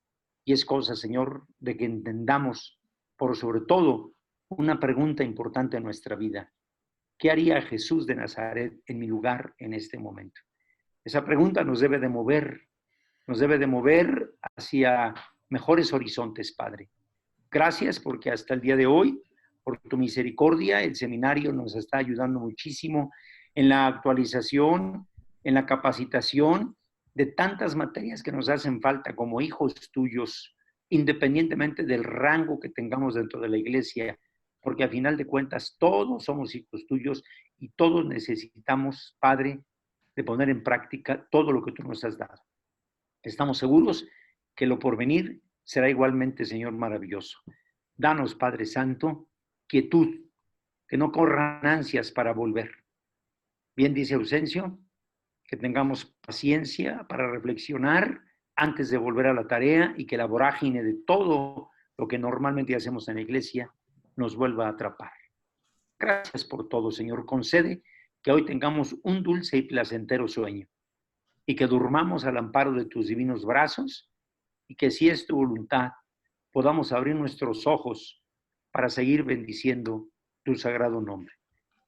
Y es cosa, Señor, de que entendamos, por sobre todo, una pregunta importante en nuestra vida. ¿qué haría Jesús de Nazaret en mi lugar en este momento? Esa pregunta nos debe de mover hacia mejores horizontes, Padre. Gracias porque hasta el día de hoy, por tu misericordia, el seminario nos está ayudando muchísimo en la actualización, en la capacitación de tantas materias que nos hacen falta como hijos tuyos, independientemente del rango que tengamos dentro de la iglesia, porque a final de cuentas todos somos hijos tuyos y todos necesitamos, Padre, de poner en práctica todo lo que tú nos has dado. Estamos seguros que lo porvenir será igualmente, Señor, maravilloso. Danos, Padre Santo, quietud, que no corran ansias para volver. Bien dice Ausencio, que tengamos paciencia para reflexionar antes de volver a la tarea y que la vorágine de todo lo que normalmente hacemos en la iglesia nos vuelva a atrapar. Gracias por todo, Señor. Concede que hoy tengamos un dulce y placentero sueño y que durmamos al amparo de tus divinos brazos y que, si es tu voluntad, podamos abrir nuestros ojos para seguir bendiciendo tu sagrado nombre.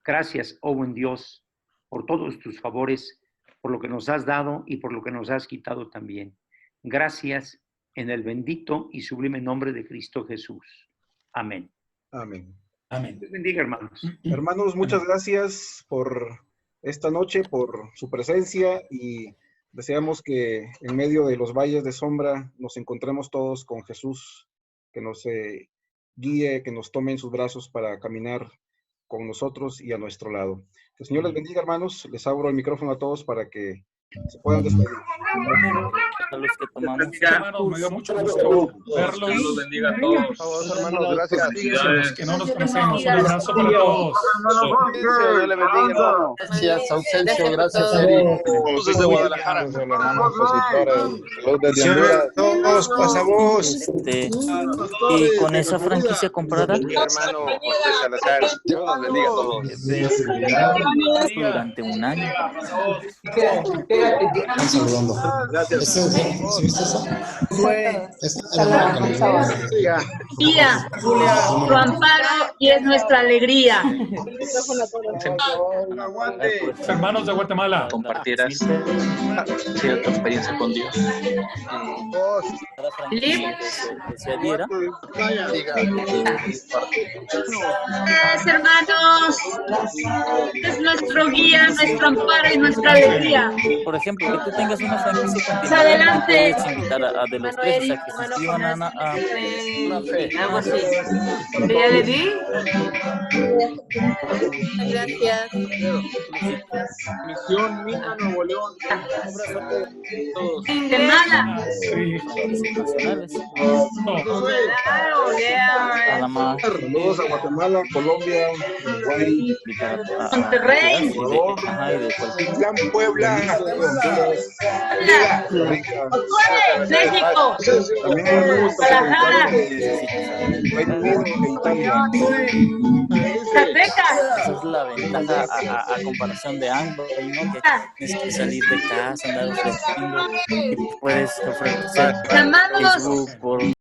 Gracias, oh buen Dios, por todos tus favores, por lo que nos has dado y por lo que nos has quitado también. Gracias en el bendito y sublime nombre de Cristo Jesús. Amén. Amén. Amén. Dios bendiga, hermanos. Hermanos, muchas gracias por esta noche, por su presencia, y deseamos que en medio de los valles de sombra nos encontremos todos con Jesús, que nos guíe, que nos tome en sus brazos para caminar con nosotros y a nuestro lado. Que el Señor les bendiga, hermanos. Les abro el micrófono a todos para que se puedan despedir. A los que tomamos. Hermanos, me dio mucho gusto verlos. Dios los bendiga a todos. Hermanos, gracias. Que no nos conocemos. Un abrazo para todos. Dios le bendiga, hermano. Gracias, Ausencio. Gracias, Eric. Desde Guadalajara. Todos pasamos. Y con esa franquicia comprada, Mi hermano José Salazar. Dios los bendiga a todos. durante un año. Están saludando. Gracias. ¿Sí viste eso? Tía, tu amparo y es nuestra alegría. Hermanos de Guatemala. Compartieras cierta experiencia con Dios. Se adhiera. Gracias, hermanos. Es nuestro guía, nuestro amparo y nuestra alegría. Por ejemplo, que tú tengas una franquicia continua, Adelante. puedes invitar a de los tres a que se inscriban a una fe. Algo así. ¿Ya le di? Gracias. Misión Mina Nuevo León. Guatemala. Panamá. Saludos a Guatemala, Colombia, Uruguay, Monterrey, Gran Puebla. México, Guadalajara, Zacatecas. Esa es la ventaja a comparación de ambos, ¿no? Que tienes que salir de casa, andar ofreciendo, y puedes ofrecer Llamados. Facebook por